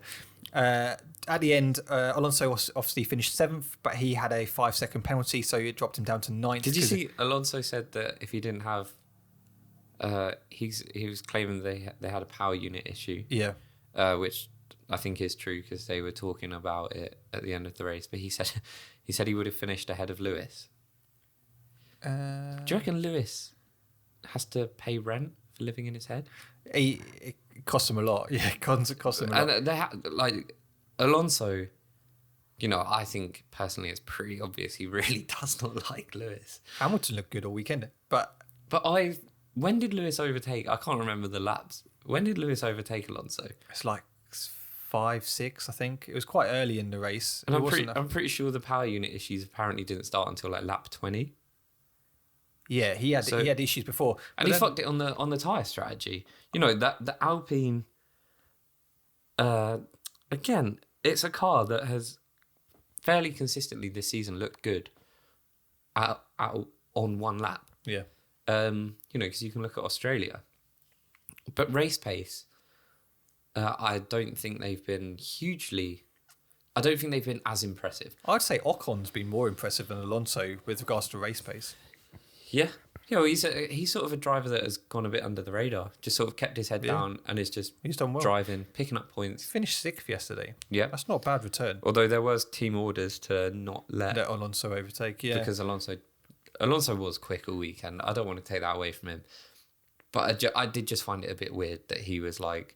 At the end, Alonso obviously finished 7th, but he had a 5-second penalty, so it dropped him down to 9th. Did you see Alonso said that if he didn't have... he was claiming they had a power unit issue. Yeah. Which I think is true because they were talking about it at the end of the race. But he said he would have finished ahead of Lewis. Do you reckon Lewis has to pay rent for living in his head? It costs him a lot. Yeah, it costs him a lot. And they like Alonso. You know, I think personally it's pretty obvious he really does not like Lewis. Hamilton looked good all weekend, but when did Lewis overtake? I can't remember the laps. When did Lewis overtake Alonso? It's like 5, 6, I think. It was quite early in the race. And I'm pretty sure the power unit issues apparently didn't start until like lap 20. Yeah, he had issues before, and he fucked it on the tyre strategy. You know that the Alpine. Again, it's a car that has fairly consistently this season looked good. Out on one lap. Yeah. You know, because you can look at Australia, but race pace. I don't think they've been as impressive. I'd say Ocon's been more impressive than Alonso with regards to race pace. Yeah. Yeah, well, he's sort of a driver that has gone a bit under the radar, just sort of kept his head down and is just he's done well. Driving, picking up points. He finished 6th yesterday. Yeah. That's not a bad return. Although there was team orders to not let Alonso overtake, because Alonso was quick all weekend. I don't want to take that away from him. But I did just find it a bit weird that he was like,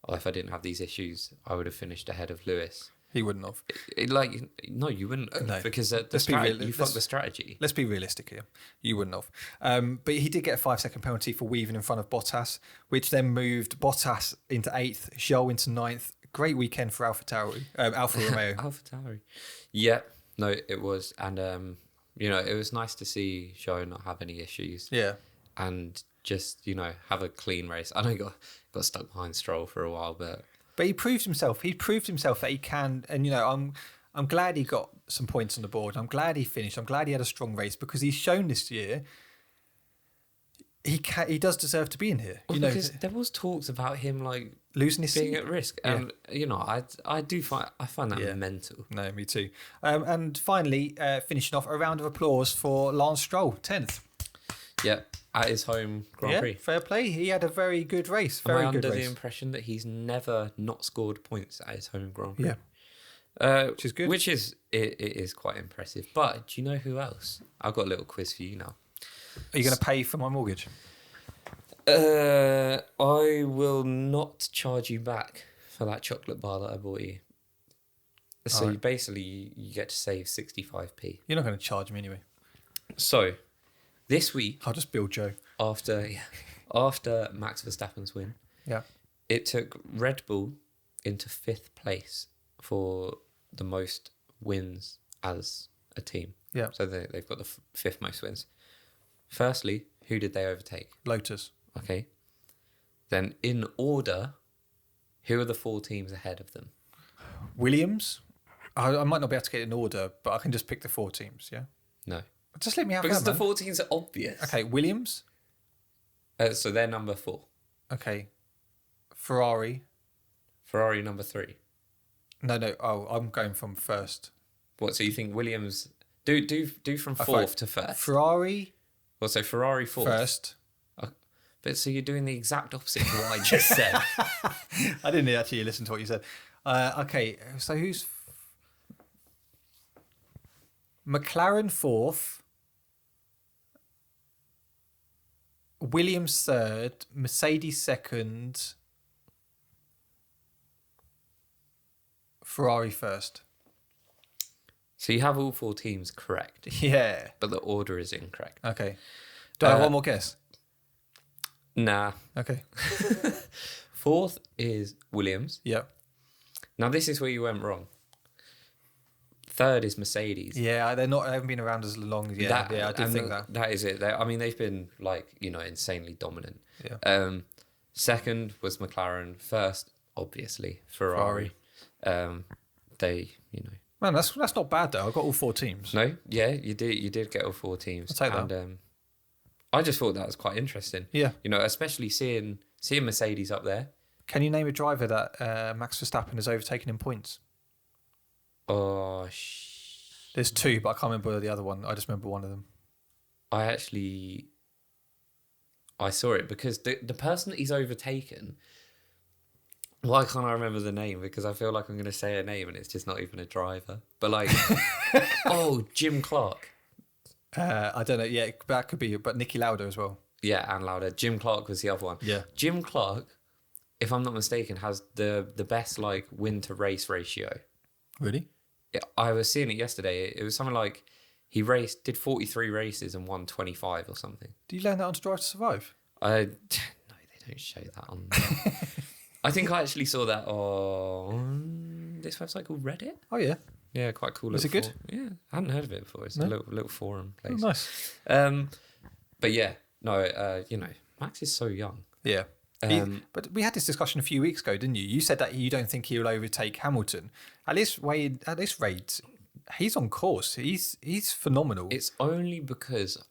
oh, if I didn't have these issues, I would have finished ahead of Lewis. He wouldn't have. No, you wouldn't have. No. Because you fucked the strategy. Let's be realistic here. You wouldn't have. But he did get a 5-second penalty for weaving in front of Bottas, which then moved Bottas into 8th, Zhou into 9th. Great weekend for Alfa Romeo. Alfa Tauri. Yeah, no, it was. And, you know, it was nice to see Zhou not have any issues. Yeah. And just, you know, have a clean race. I know he got stuck behind Stroll for a while, but he proved himself. He proved himself that he can. And, you know, I'm glad he got some points on the board. I'm glad he finished. I'm glad he had a strong race because he's shown this year he does deserve to be in here. Well, because there was talks about him like losing his being seat at risk, and you know, I find that mental. No, me too. And finally, finishing off, a round of applause for Lance Stroll, 10th. Yeah, at his home Grand Prix. Fair play. He had a very good race. Am I under the impression that he's never not scored points at his home Grand Prix? Yeah. Which is good. It is quite impressive. But do you know who else? I've got a little quiz for you now. Are you going to pay for my mortgage? I will not charge you back for that chocolate bar that I bought you. So you basically you get to save 65p. You're not going to charge me anyway. So this week, I'll just bill Joe. after Max Verstappen's win, Yeah. it took Red Bull into 5th place for the most wins as a team. Yeah. So they've got the 5th most wins. Firstly, who did they overtake? Lotus. Okay. Then in order, who are the 4 teams ahead of them? Williams. I might not be able to get it in order, but I can just pick the 4 teams, yeah? No. Just let me have Because that, the 4 teams are obvious. Okay, Williams. So they're number 4. Okay. Ferrari. Ferrari number 3. No. Oh, I'm going from first. What, so you think Williams... Do from 4th to 1st. Ferrari. Well, so Ferrari 4th. First. But so you're doing the exact opposite of what I just said. I didn't actually listen to what you said. Okay, so who's... McLaren 4th. Williams 3rd. Mercedes 2nd. Ferrari 1st. So you have all 4 teams correct, Yeah. but the order is incorrect. Okay. Do I have one more guess? Nah. Okay. 4th is Williams. Yeah. Now this is where you went wrong. 3rd is Mercedes. Yeah, they haven't been around as long as I did think that. That is it. They've been insanely dominant. Yeah. 2nd was McLaren. 1st, obviously, Ferrari. Man, that's not bad though. I got all 4 teams. No, yeah, you did get all 4 teams. I'll take that. And I just thought that was quite interesting. Yeah. Especially seeing Mercedes up there. Can you name a driver that Max Verstappen has overtaken in points? Oh, There's 2, but I can't remember the other one. I just remember one of them. I saw it because the person that he's overtaken. Why can't I remember the name? Because I feel like I'm going to say a name and it's just not even a driver. But Jim Clark. I don't know. Yeah, that could be. But Nicky Lauda as well. Yeah, and Lauda. Jim Clark was the other one. Yeah. Jim Clark, if I'm not mistaken, has the best win to race ratio. Really? Yeah, I was seeing it yesterday. It was something like he did 43 races and won 25 or something. Do you learn that on Drive to Survive? No, they don't show that on. I think I actually saw that on this website called Reddit. Oh yeah. Yeah, quite cool. Was it good? Yeah, I hadn't heard of it before. It's a little forum place. Oh, nice. But yeah, no, Max is so young. Yeah. But we had this discussion a few weeks ago, didn't you? You said that you don't think he'll overtake Hamilton. At this rate, he's on course. He's phenomenal. It's only because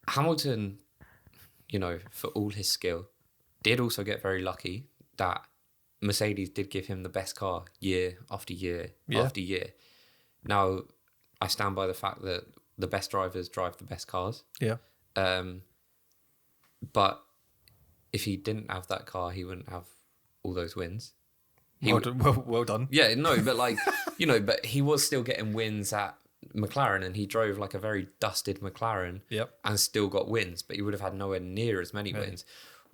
Hamilton, for all his skill, did also get very lucky that Mercedes did give him the best car year after year after year. Now, I stand by the fact that the best drivers drive the best cars. Yeah. But if he didn't have that car, he wouldn't have all those wins. Well done. Yeah, no, but but he was still getting wins at McLaren, and he drove a very dusted McLaren. Yep. And still got wins, but he would have had nowhere near as many wins.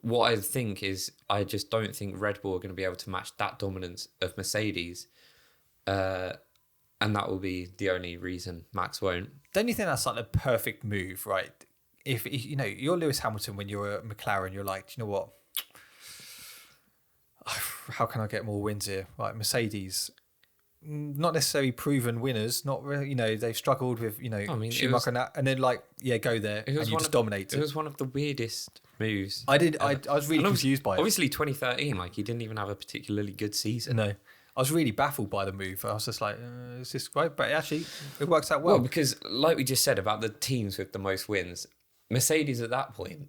What I think is, I just don't think Red Bull are going to be able to match that dominance of Mercedes, and that will be the only reason Max won't. Don't you think that's the perfect move, right? If you're Lewis Hamilton when you're at McLaren, you're like, you know what? How can I get more wins here? Right, Mercedes, not necessarily proven winners. Not really, they've struggled with Schumacher and then go there and you just dominate. It was one of the weirdest moves. I was really confused by it. Obviously, 2013, he didn't even have a particularly good season. No, I was really baffled by the move. I was just like, is this right? But actually, it works out well. Well, because like we just said about the teams with the most wins, Mercedes at that point.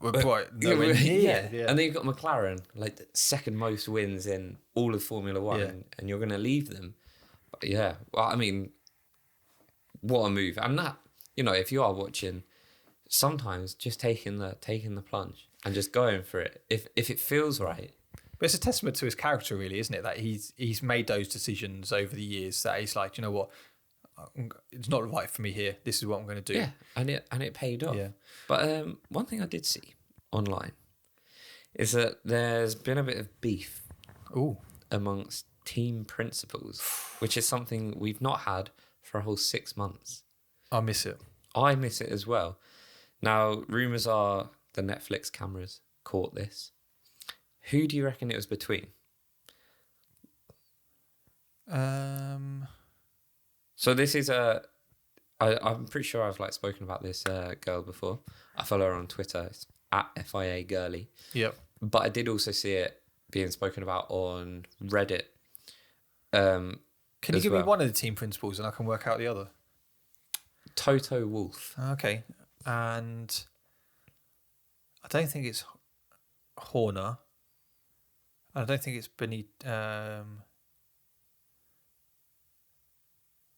Right, yeah. And then you've got McLaren, the second most wins in all of Formula One, and you're going to leave them. But yeah, well, I mean, what a move! And that, if you are watching, sometimes just taking the plunge and just going for it. If it feels right. But it's a testament to his character, really, isn't it? That he's made those decisions over the years. That he's like, you know what, it's not right for me here. This is what I'm going to do. Yeah, and it paid off. Yeah. But one thing I did see online is that there's been a bit of beef amongst team principles, which is something we've not had for a whole 6 months. I miss it. I miss it as well. Now, rumours are the Netflix cameras caught this. Who do you reckon it was between? So this is I'm pretty sure I've spoken about this girl before. I follow her on Twitter. It's at FIA Girly. Yep. But I did also see it being spoken about on Reddit. Can you give me one of the team principles and I can work out the other? Toto Wolff. Okay. And I don't think it's Horner. I don't think it's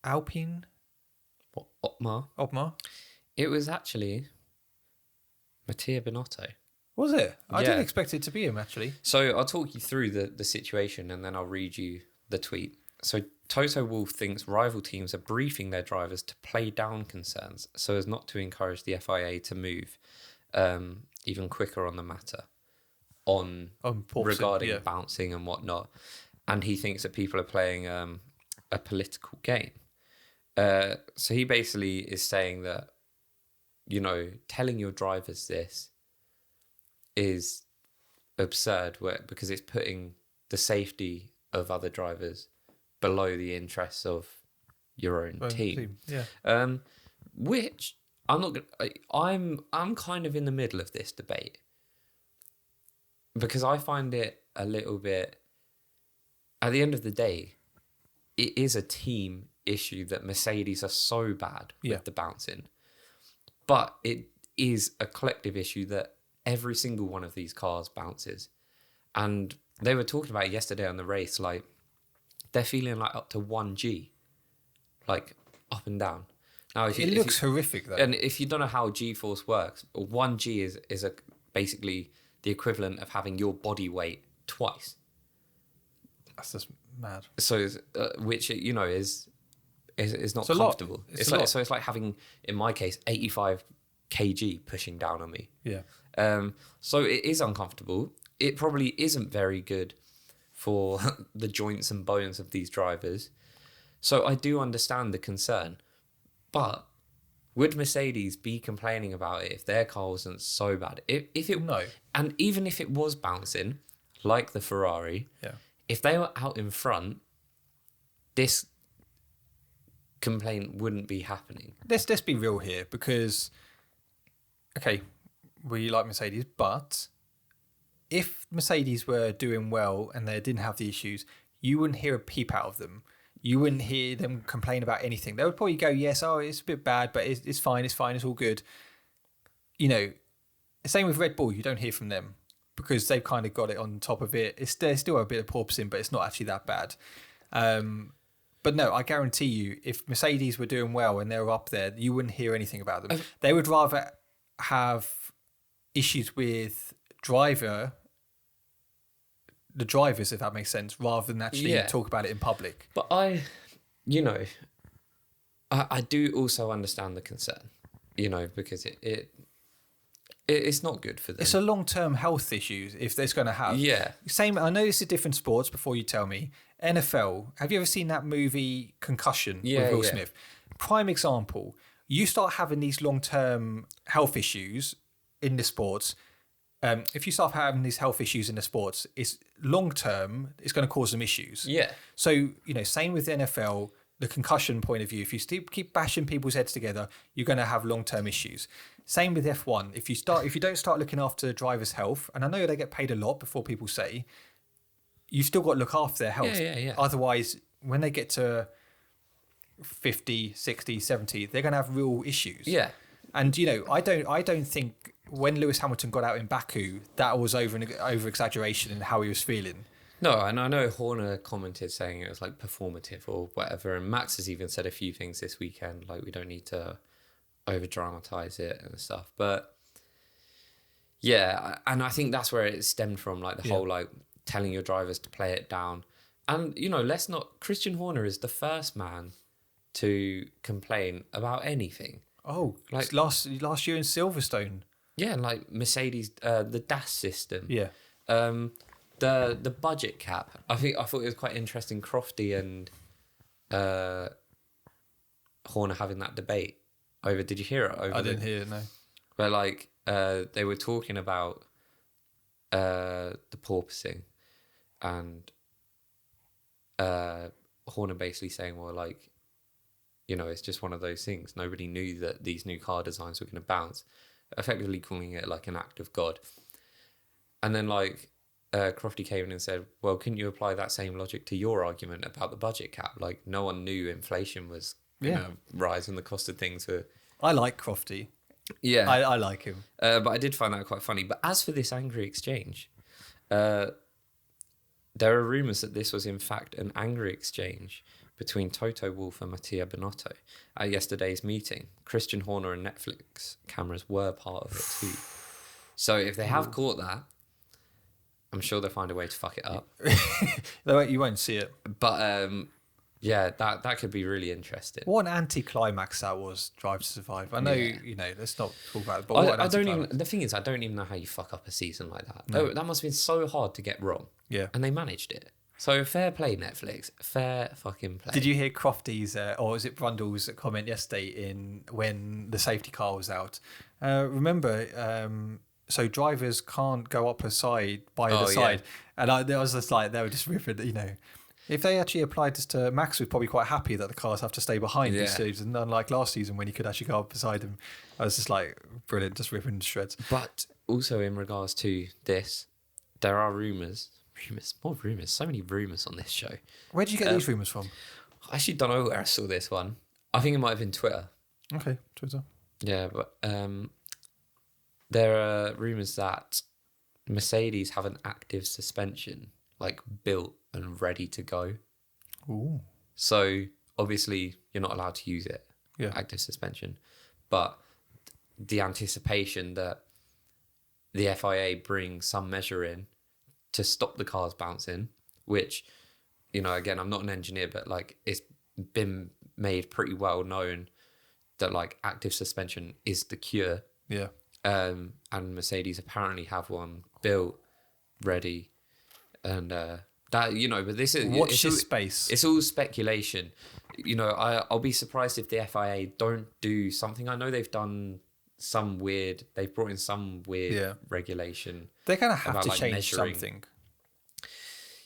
Alpine. What, Otmar? It was actually Mattia Binotto. Was it? I Yeah. didn't expect it to be him, actually. So I'll talk you through the situation and then I'll read you the tweet. So Toto Wolff thinks rival teams are briefing their drivers to play down concerns so as not to encourage the FIA to move even quicker on the matter regarding bouncing and whatnot. And he thinks that people are playing a political game. So he basically is saying that, telling your drivers this is absurd because it's putting the safety of other drivers below the interests of your own team. Yeah. Which I'm not gonna. I'm kind of in the middle of this debate because I find it a little bit. At the end of the day, it is a team issue that Mercedes are so bad with the bouncing, but it is a collective issue that every single one of these cars bounces. And they were talking about it yesterday on the race, they're feeling up to 1G, up and down. Now, It looks horrific, though. And if you don't know how G-force works, 1G is basically the equivalent of having your body weight twice. That's just mad. So, which is not It's comfortable. It's like having, in my case, 85 kg pushing down on me. Yeah. So it is uncomfortable. It probably isn't very good for the joints and bones of these drivers. So I do understand the concern. But would Mercedes be complaining about it if their car wasn't so bad? No. And even if it was bouncing, like the Ferrari, if they were out in front, this complaint wouldn't be happening. Let's be real here, because, okay, we like Mercedes, but if Mercedes were doing well and they didn't have the issues, you wouldn't hear a peep out of them. You wouldn't hear them complain about anything. They would probably go, yes, it's a bit bad, but it's fine, it's all good. Same with Red Bull, you don't hear from them because they've kind of got it on top of it. There's still a bit of porpoising, but it's not actually that bad. But no, I guarantee you, if Mercedes were doing well and they were up there, you wouldn't hear anything about them. They would rather have issues with the drivers, if that makes sense, rather than actually talk about it in public. But I do also understand the concern, because it's not good for them. It's a long-term health issue if it's going to have. Yeah. Same. I know this is different sports. Before you tell me, NFL. Have you ever seen that movie Concussion with Will Smith? Prime example. You start having these long-term health issues in the sports. If you start having these health issues in the sports, it's long-term. It's going to cause some issues. Yeah. So same with the NFL. The concussion point of view. If you keep bashing people's heads together, you're going to have long-term issues. Same with F1. If you don't start looking after drivers' health, and I know they get paid a lot before people say, you've still got to look after their health. Yeah. Otherwise, when they get to 50, 60, 70, they're going to have real issues. Yeah. And I don't think when Lewis Hamilton got out in Baku, that was over exaggeration in how he was feeling. No, and I know Horner commented saying it was performative or whatever, and Max has even said a few things this weekend, we don't need to over dramatize it and stuff. But yeah, and I think that's where it stemmed from, the whole telling your drivers to play it down. And let's not. Christian Horner is the first man to complain about anything. Oh, last year in Silverstone. Yeah, Mercedes, the DAS system. Yeah. The budget cap. I thought it was quite interesting. Crofty and Horner having that debate over. Did you hear it? I didn't hear it. No. But like they were talking about the porpoising, and Horner basically saying, well, like, you know, it's just one of those things. Nobody knew that these new car designs were going to bounce, effectively calling it like an act of God. And then like Crofty came in and said, well, couldn't you apply that same logic to your argument about the budget cap? Like, no one knew inflation was going to rise and the cost of things were... I like Crofty. Yeah. I like him. But I did find that quite funny. But as for this angry exchange, there are rumours that this was in fact an angry exchange between Toto Wolff and Mattia Binotto at yesterday's meeting. Christian Horner and Netflix cameras were part of it too. So if they have caught that, I'm sure they'll find a way to fuck it up. You won't see it. But yeah, that could be really interesting. What an anticlimax that was, Drive to Survive. I know, you know, let's not talk about it, but I don't even, the thing is, I don't even know how you fuck up a season like that. No. That must have been so hard to get wrong. Yeah. And they managed it. So fair play, Netflix. Fair fucking play. Did you hear Crofty's, or was it Brundle's comment yesterday when the safety car was out? Remember, so drivers can't go up a side by the side. And there was just like, they were just ripping, you know. If they actually applied this to Max, was probably quite happy that the cars have to stay behind this season, unlike last season when he could actually go up beside him. I was just like, brilliant, just ripping to shreds. But also in regards to this, there are rumours, more rumours, so many rumours on this show. Where did you get these rumours from? I actually don't know where I saw this one. I think it might have been Twitter. Okay, Twitter. Yeah, but there are rumours that Mercedes have an active suspension, like built and ready to go. Ooh. So obviously you're not allowed to use it, active suspension. But the anticipation that the FIA bring some measure in to stop the cars bouncing, which, you know, again, I'm not an engineer, but like it's been made pretty well known that like active suspension is the cure. Yeah. And Mercedes apparently have one built, ready, and that, you know, but this is watch this space. It's all speculation. You know, I'll be surprised if the FIA don't do something. I know they've done they've brought in some weird regulation. They're gonna have about, to like, change measuring. something.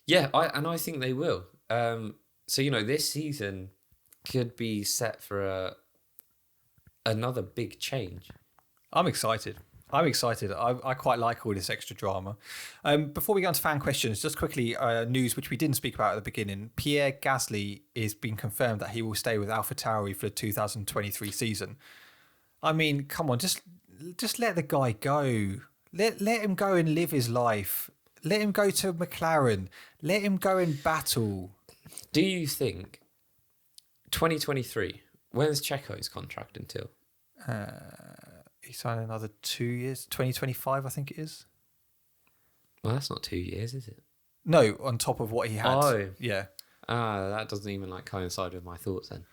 Yeah, I think they will. So, you know, this season could be set for another big change. I'm excited. I quite like all this extra drama. Before we go on to fan questions, just quickly, news which we didn't speak about at the beginning. Pierre Gasly is being confirmed that he will stay with AlphaTauri for the 2023 season. I mean, come on, just let the guy go. Let him go and live his life. Let him go to McLaren. Let him go and battle. Do you think 2023, when's Checo's contract until? He signed another 2 years, 2025, I think it is. Well, that's not 2 years, is it? No, on top of what he had. Oh. Yeah. That doesn't even like coincide with my thoughts then.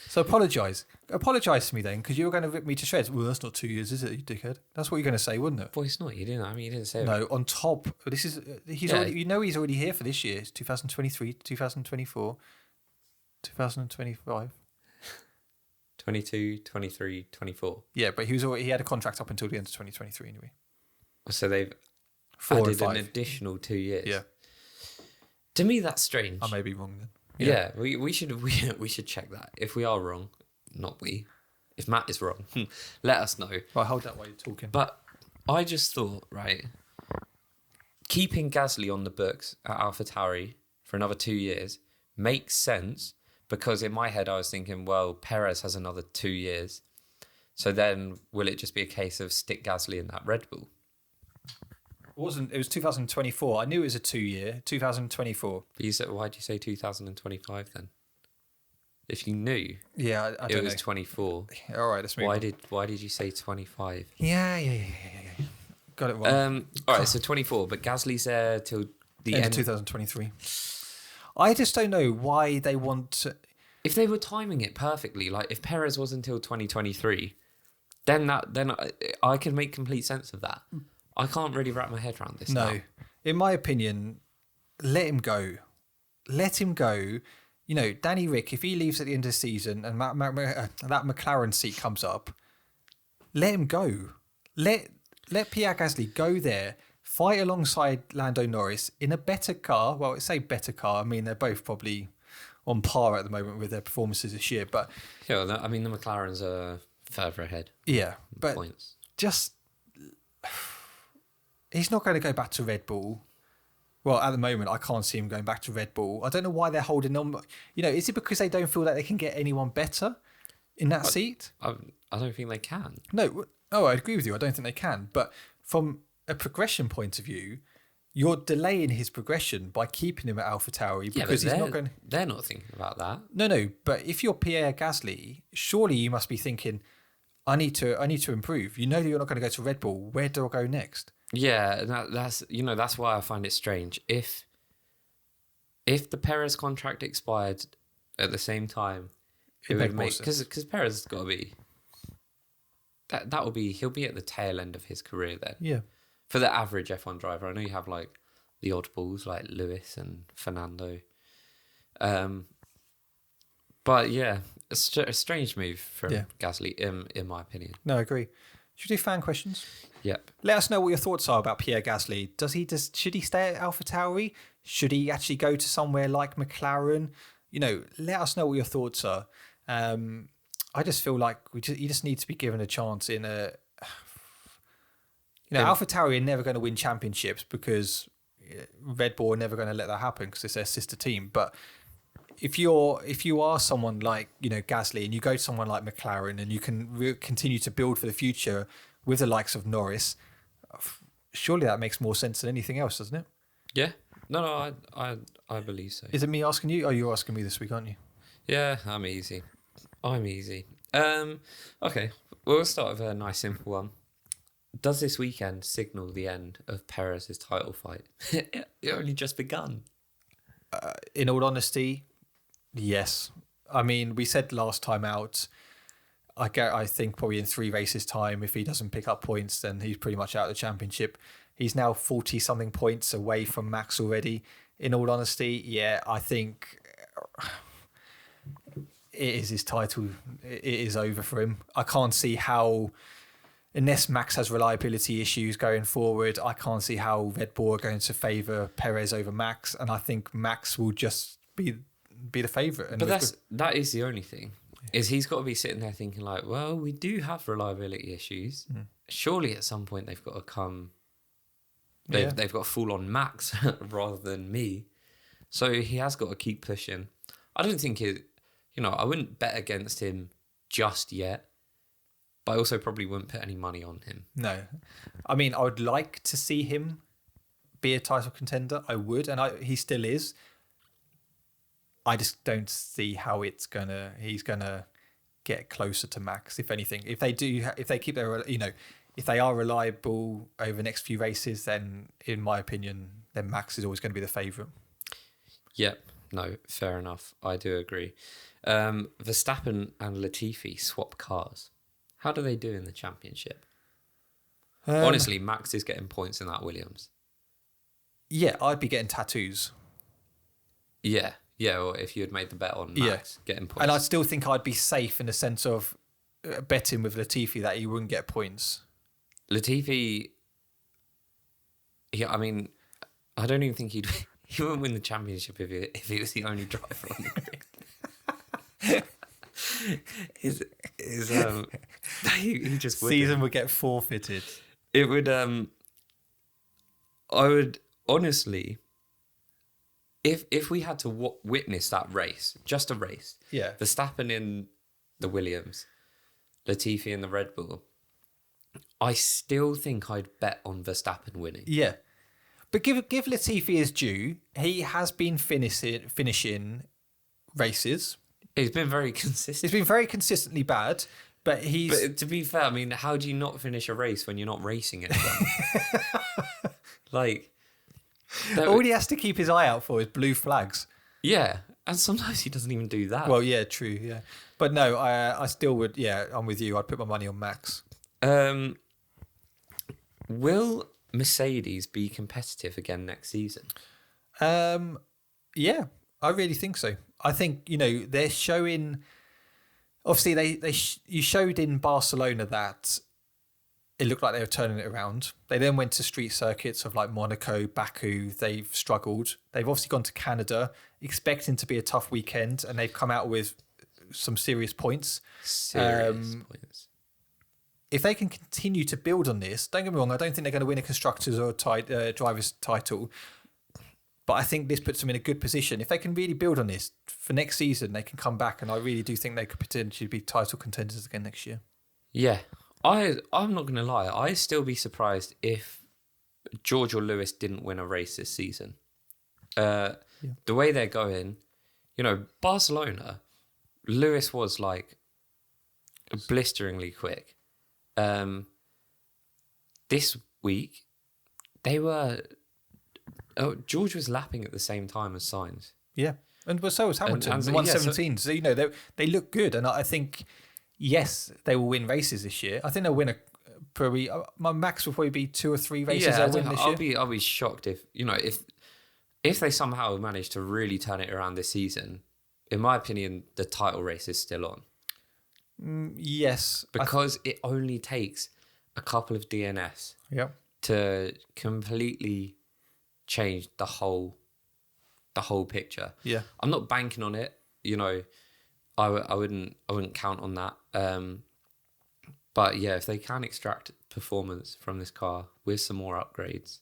So apologise to me then, because you were going to rip me to shreds. Well, that's not 2 years, is it, you dickhead? That's what you're going to say, wouldn't it? Well, it's not. You didn't. I mean, you didn't say. No, on top. This is already. You know, he's already here for this year. It's 2023, 2024, 2025. 22, 23, 24. Yeah, but he had a contract up until the end of 2023 anyway. So they've 4 and added 5. an additional 2 years. Yeah. To me, that's strange. I may be wrong then. Yeah, we should check that. If we are wrong, not we. If Matt is wrong, let us know. Right, hold that while you're talking. But I just thought, right, keeping Gasly on the books at AlphaTauri for another 2 years makes sense, because in my head I was thinking, well, Perez has another 2 years. So then will it just be a case of stick Gasly in that Red Bull? It was 2024. I knew it was a 2 year, 2024. But you said, why'd you say 2025 then? If you knew I don't know. it was 24. All right, let's move on. Why did you say 25? Yeah. Got it wrong. All right, so 24, but Gasly's there till the end end of 2023. I just don't know why they want to... If they were timing it perfectly, like if Perez was until 2023, then I can make complete sense of that. I can't really wrap my head around this. No. Now. In my opinion, let him go. Let him go. You know, Danny Rick, if he leaves at the end of the season and that McLaren seat comes up, let him go. Let Pierre Gasly go there, fight alongside Lando Norris in a better car. Well, I say better car. I mean, they're both probably on par at the moment with their performances this year. But yeah, I mean, the McLarens are further ahead. Yeah, but points. Just he's not going to go back to Red Bull. Well, at the moment, I can't see him going back to Red Bull. I don't know why they're holding on. You know, is it because they don't feel like they can get anyone better in that seat? I don't think they can. No, I agree with you. I don't think they can. But from a progression point of view, you're delaying his progression by keeping him at AlphaTauri because he's not going. They're not thinking about that. No. But if you're Pierre Gasly, surely you must be thinking, I need to improve. You know that you're not going to go to Red Bull. Where do I go next? Yeah, that's why I find it strange. If the Perez contract expired at the same time, it would make because Perez has got to be that will be he'll be at the tail end of his career then. Yeah. For the average F1 driver, I know you have like the oddballs like Lewis and Fernando, but yeah, a strange move from Gasly in my opinion. No, I agree. Should we do fan questions? Yep. Let us know what your thoughts are about Pierre Gasly. Should he stay at AlphaTauri? Should he actually go to somewhere like McLaren? You know, let us know what your thoughts are. I just feel like you just need to be given a chance in a. You know, AlphaTauri are never going to win championships because Red Bull are never going to let that happen because it's their sister team. But if you are someone like, you know, Gasly and you go to someone like McLaren and you can continue to build for the future with the likes of Norris, surely that makes more sense than anything else, doesn't it? Yeah. No, I believe so. Is it me asking you? Oh, you're asking me this week, aren't you? Yeah, I'm easy. Okay, we'll start with a nice simple one. Does this weekend signal the end of Perez's title fight? It only just begun. In all honesty, yes. I mean, we said last time out, I think probably in 3 races' time, if he doesn't pick up points, then he's pretty much out of the championship. He's now 40-something points away from Max already. In all honesty, yeah, I think it is his title. It is over for him. I can't see how, unless Max has reliability issues going forward, I can't see how Red Bull are going to favour Perez over Max, and I think Max will just be the favourite. But that is the only thing. Is he's got to be sitting there thinking like, well, we do have reliability issues. Surely at some point they've got to come. They've got to fall on Max rather than me. So he has got to keep pushing. I don't think I wouldn't bet against him just yet, but I also probably wouldn't put any money on him. No. I mean, I would like to see him be a title contender. I would, and he still is. I just don't see how he's gonna get closer to Max. If anything, if they keep their, if they are reliable over the next few races, then in my opinion, then Max is always going to be the favourite. Yep. No, fair enough. I do agree. Verstappen and Latifi swap cars. How do they do in the championship? Honestly, Max is getting points in that Williams. Yeah, I'd be getting tattoos. Yeah, or if you had made the bet on Max getting points. And I still think I'd be safe in the sense of betting with Latifi that he wouldn't get points. Latifi, I mean, I don't even think he wouldn't win the championship if he was the only driver on the grid. He just wouldn't. Season would get forfeited. It would. I would honestly, if we had to witness that race, just a race, Verstappen in the Williams, Latifi in the Red Bull, I still think I'd bet on Verstappen winning. Yeah, but give Latifi his due. He has been finishing races. He's been very consistent. He's been very consistently bad, but he's... But to be fair, I mean, how do you not finish a race when you're not racing it? All he has to keep his eye out for is blue flags. Yeah, and sometimes he doesn't even do that. Well, yeah, true, yeah. But no, I still would, I'm with you. I'd put my money on Max. Will Mercedes be competitive again next season? Yeah, I really think so. I think they're showing. Obviously, you showed in Barcelona that it looked like they were turning it around. They then went to street circuits of like Monaco, Baku. They've struggled. They've obviously gone to Canada, expecting to be a tough weekend, and they've come out with some serious points. Serious points. If they can continue to build on this, don't get me wrong, I don't think they're going to win a constructors or drivers title. But I think this puts them in a good position. If they can really build on this for next season, they can come back, and I really do think they could potentially be title contenders again next year. Yeah, I'm not going to lie. I'd still be surprised if George or Lewis didn't win a race this season. The way they're going, Barcelona, Lewis was like blisteringly quick. This week, they were... George was lapping at the same time as Sainz. Yeah, and so was Hamilton. And 117. So they look good, and I think yes, they will win races this year. I think they'll win probably. My max will probably be 2 or 3 races they'll win this year. I'll be shocked if if they somehow manage to really turn it around this season. In my opinion, the title race is still on. Yes, because it only takes a couple of DNFs. Yep. To completely change the whole picture. Yeah, I'm not banking on it. I wouldn't count on that. But yeah, if they can extract performance from this car with some more upgrades,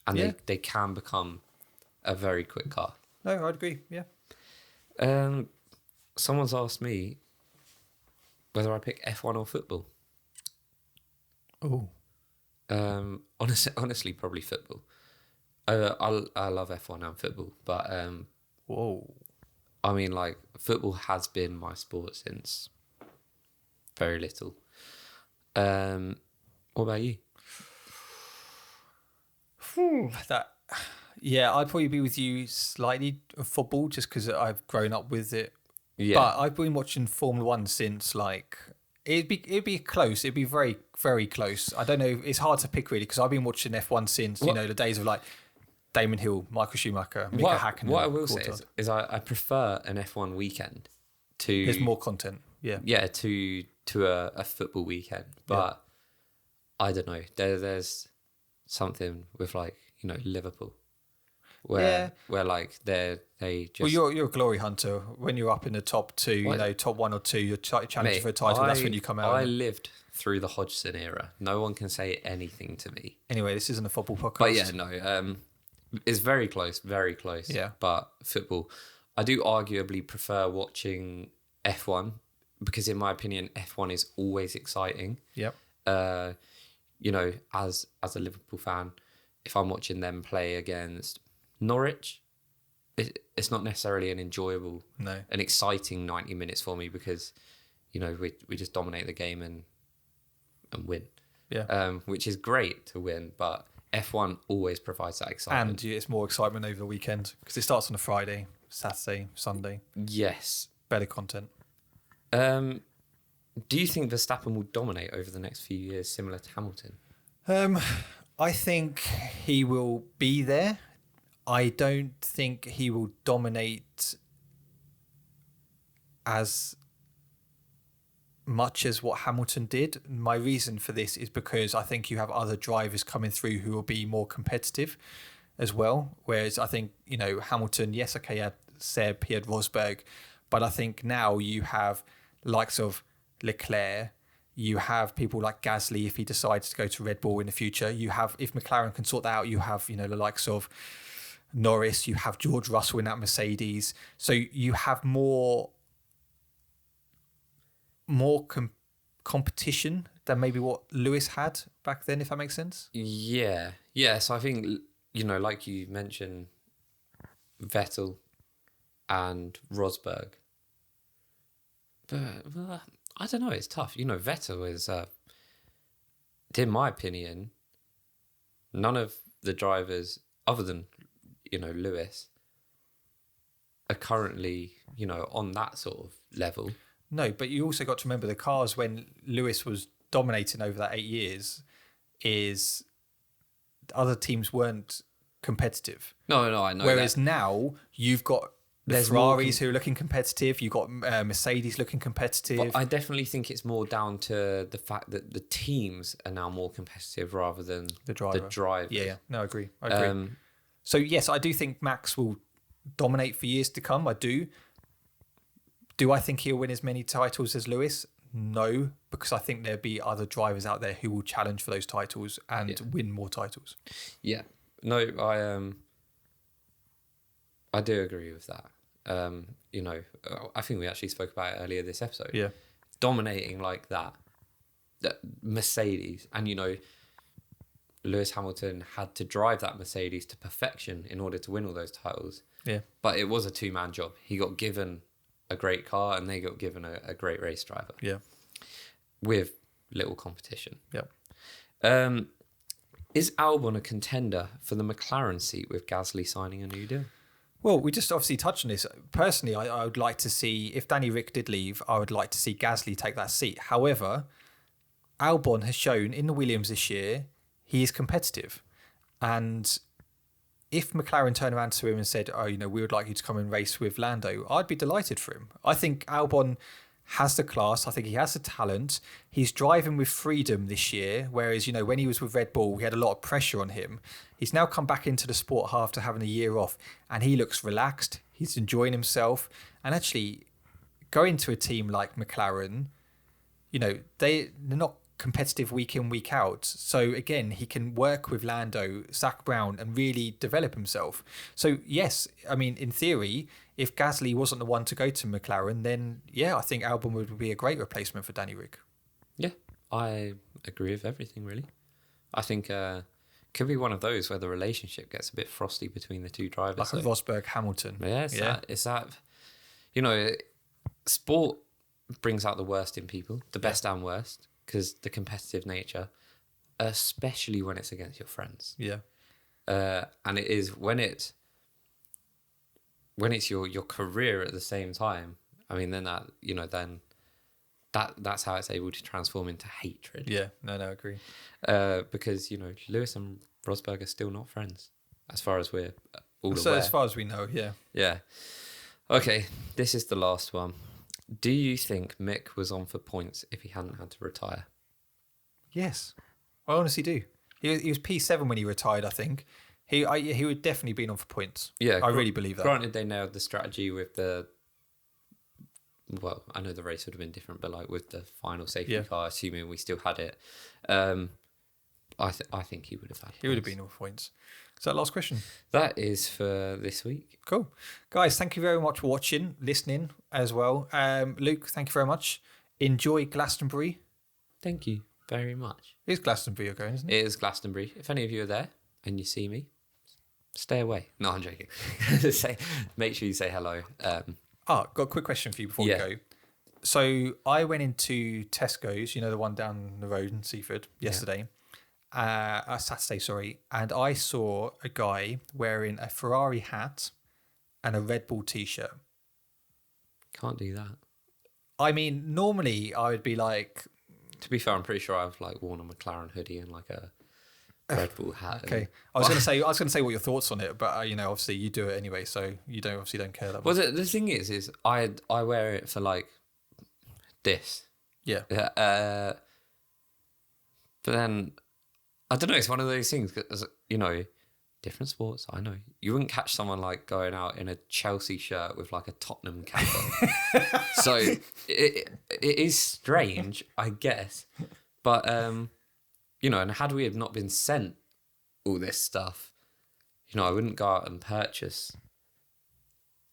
and they can become a very quick car. No, I'd agree. Yeah. Someone's asked me whether I pick F1 or football. Oh. Honestly, probably football. I love F1 and football, but whoa. I mean, like, football has been my sport since very little. What about you? I'd probably be with you slightly of football just because I've grown up with it. Yeah. But I've been watching Formula One since it'd be close. It'd be very, very close. I don't know. It's hard to pick really because I've been watching F1 since the days of like Damon Hill, Michael Schumacher, Mika Hakkinen. What I will say is I prefer an F1 weekend to... There's more content, yeah. Yeah, to a football weekend. But I don't know. There's something with Liverpool where like they just... Well, you're a glory hunter. When you're up in the top 2, top 1 or 2, you're challenging for a title. That's when you come out. I lived through the Hodgson era. No one can say anything to me. Anyway, this isn't a football podcast. But yeah, no... it's very close, very close. Yeah. But football, I do arguably prefer watching F1 because, in my opinion, F1 is always exciting. Yep. As a Liverpool fan, if I'm watching them play against Norwich, it's not necessarily an exciting 90 minutes for me because, we just dominate the game and win. Yeah. Which is great to win, but F1 always provides that excitement. And it's more excitement over the weekend because it starts on a Friday, Saturday, Sunday. Yes. Better content. Do you think Verstappen will dominate over the next few years, similar to Hamilton? I think he will be there. I don't think he will dominate as much as what Hamilton did. My reason for this is because I think you have other drivers coming through who will be more competitive as well. Whereas I think, Hamilton, yes, okay, he had Seb, he had Rosberg, but I think now you have likes of Leclerc, you have people like Gasly if he decides to go to Red Bull in the future. You have, if McLaren can sort that out, you have, the likes of Norris, you have George Russell in that Mercedes. So you have more competition than maybe what Lewis had back then, if that makes sense. Yeah. So I think, like you mentioned, Vettel and Rosberg. But I don't know, it's tough. Vettel is, in my opinion, none of the drivers other than, Lewis are currently, on that sort of level. No, but you also got to remember the cars when Lewis was dominating over that 8 years is other teams weren't competitive. No, I know. Whereas that. now you've got There's Ferraris who are looking competitive. You've got Mercedes looking competitive. But I definitely think it's more down to the fact that the teams are now more competitive rather than the drivers. Yeah. No, I agree. So yes, I do think Max will dominate for years to come. I do. Do I think he'll win as many titles as Lewis? No, because I think there'll be other drivers out there who will challenge for those titles and win more titles. Yeah. No, I do agree with that. You know, I think we actually spoke about it earlier this episode. Yeah. Dominating like that Mercedes, and you know, Lewis Hamilton had to drive that Mercedes to perfection in order to win all those titles. Yeah. But it was a two-man job. He got given a great car and they got given a great race driver. Yeah. With little competition. Yeah. Is Albon a contender for the McLaren seat with Gasly signing a new deal? Well, we just obviously touched on this. Personally, I would like to see, if Danny Rick did leave, I would like to see Gasly take that seat. However, Albon has shown in the Williams this year, he is competitive. And if McLaren turned around to him and said, oh, you know, we would like you to come and race with Lando, I'd be delighted for him. I think Albon has the class. I think he has the talent. He's driving with freedom this year, whereas, you know, when he was with Red Bull, he had a lot of pressure on him. He's now come back into the sport after having a year off, and he looks relaxed. He's enjoying himself. And actually, going to a team like McLaren, you know, they're not competitive week in, week out. So again, he can work with Lando, Zach Brown, and really develop himself. So yes, I mean, in theory, if Gasly wasn't the one to go to McLaren, then yeah, I think Albon would be a great replacement for Danny Rick. Yeah, I agree with everything really. I think could be one of those where the relationship gets a bit frosty between the two drivers. Like a Rosberg Hamilton. Yeah, it's that, you know, sport brings out the worst in people, the best and worst, because the competitive nature, especially when it's against your friends. Yeah. And it is when it's your career at the same time. I mean, then that's how it's able to transform into hatred. Yeah. No, I agree. Because, you know, Lewis and Rosberg are still not friends, as far as we're all So aware. as far as we know, yeah. Yeah. Okay, this is the last one. Do you think Mick was on for points if he hadn't had to retire? Yes, I honestly do. He was P7 when he retired, I think. He would definitely been on for points. Yeah, I really believe that. Granted, they nailed the strategy with the... Well, I know the race would have been different, but like with the final safety car, assuming we still had it, I think he would have had points. He would have been on for points. Is that last question? That is for this week. Cool. Guys, thank you very much for watching, listening as well. Luke, thank you very much. Enjoy Glastonbury. Thank you very much. It is Glastonbury you're going, isn't it? It is Glastonbury. If any of you are there and you see me, stay away. No, I'm joking. Make sure you say hello. Got a quick question for you before we go. So I went into Tesco's, you know, the one down the road in Seaford yesterday. Saturday, sorry, and I saw a guy wearing a Ferrari hat and a Red Bull t-shirt. Can't do that. I mean, normally I would be like... To be fair, I'm pretty sure I've like worn a McLaren hoodie and like a Red Bull hat. Okay, I was going to say what your thoughts on it, but you know, obviously you do it anyway, so you don't care that much. Well, the thing is I wear it for like this. Yeah. But then I don't know. It's one of those things, 'cause, you know, different sports. I know you wouldn't catch someone like going out in a Chelsea shirt with like a Tottenham cap on. So it is strange, I guess. But you know, and had we have not been sent all this stuff, you know, I wouldn't go out and purchase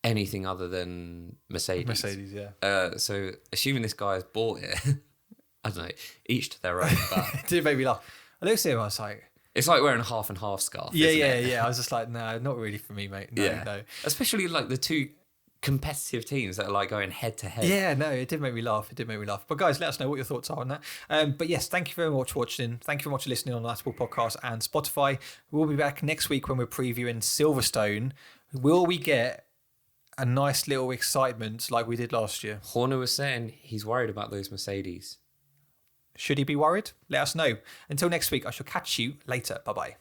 anything other than Mercedes. Mercedes, yeah. So assuming this guy has bought it, I don't know. Each to their own. But It did make me laugh. I looked at him, I was like... It's like wearing a half and half scarf. Yeah. I was just like, no, not really for me, mate. No. Especially like the two competitive teams that are like going head to head. Yeah, no, it did make me laugh. But guys, let us know what your thoughts are on that. But yes, thank you very much for watching. Thank you very much for listening on the Apple Podcast and Spotify. We'll be back next week when we're previewing Silverstone. Will we get a nice little excitement like we did last year? Horner was saying he's worried about those Mercedes. Should he be worried? Let us know. Until next week, I shall catch you later. Bye-bye.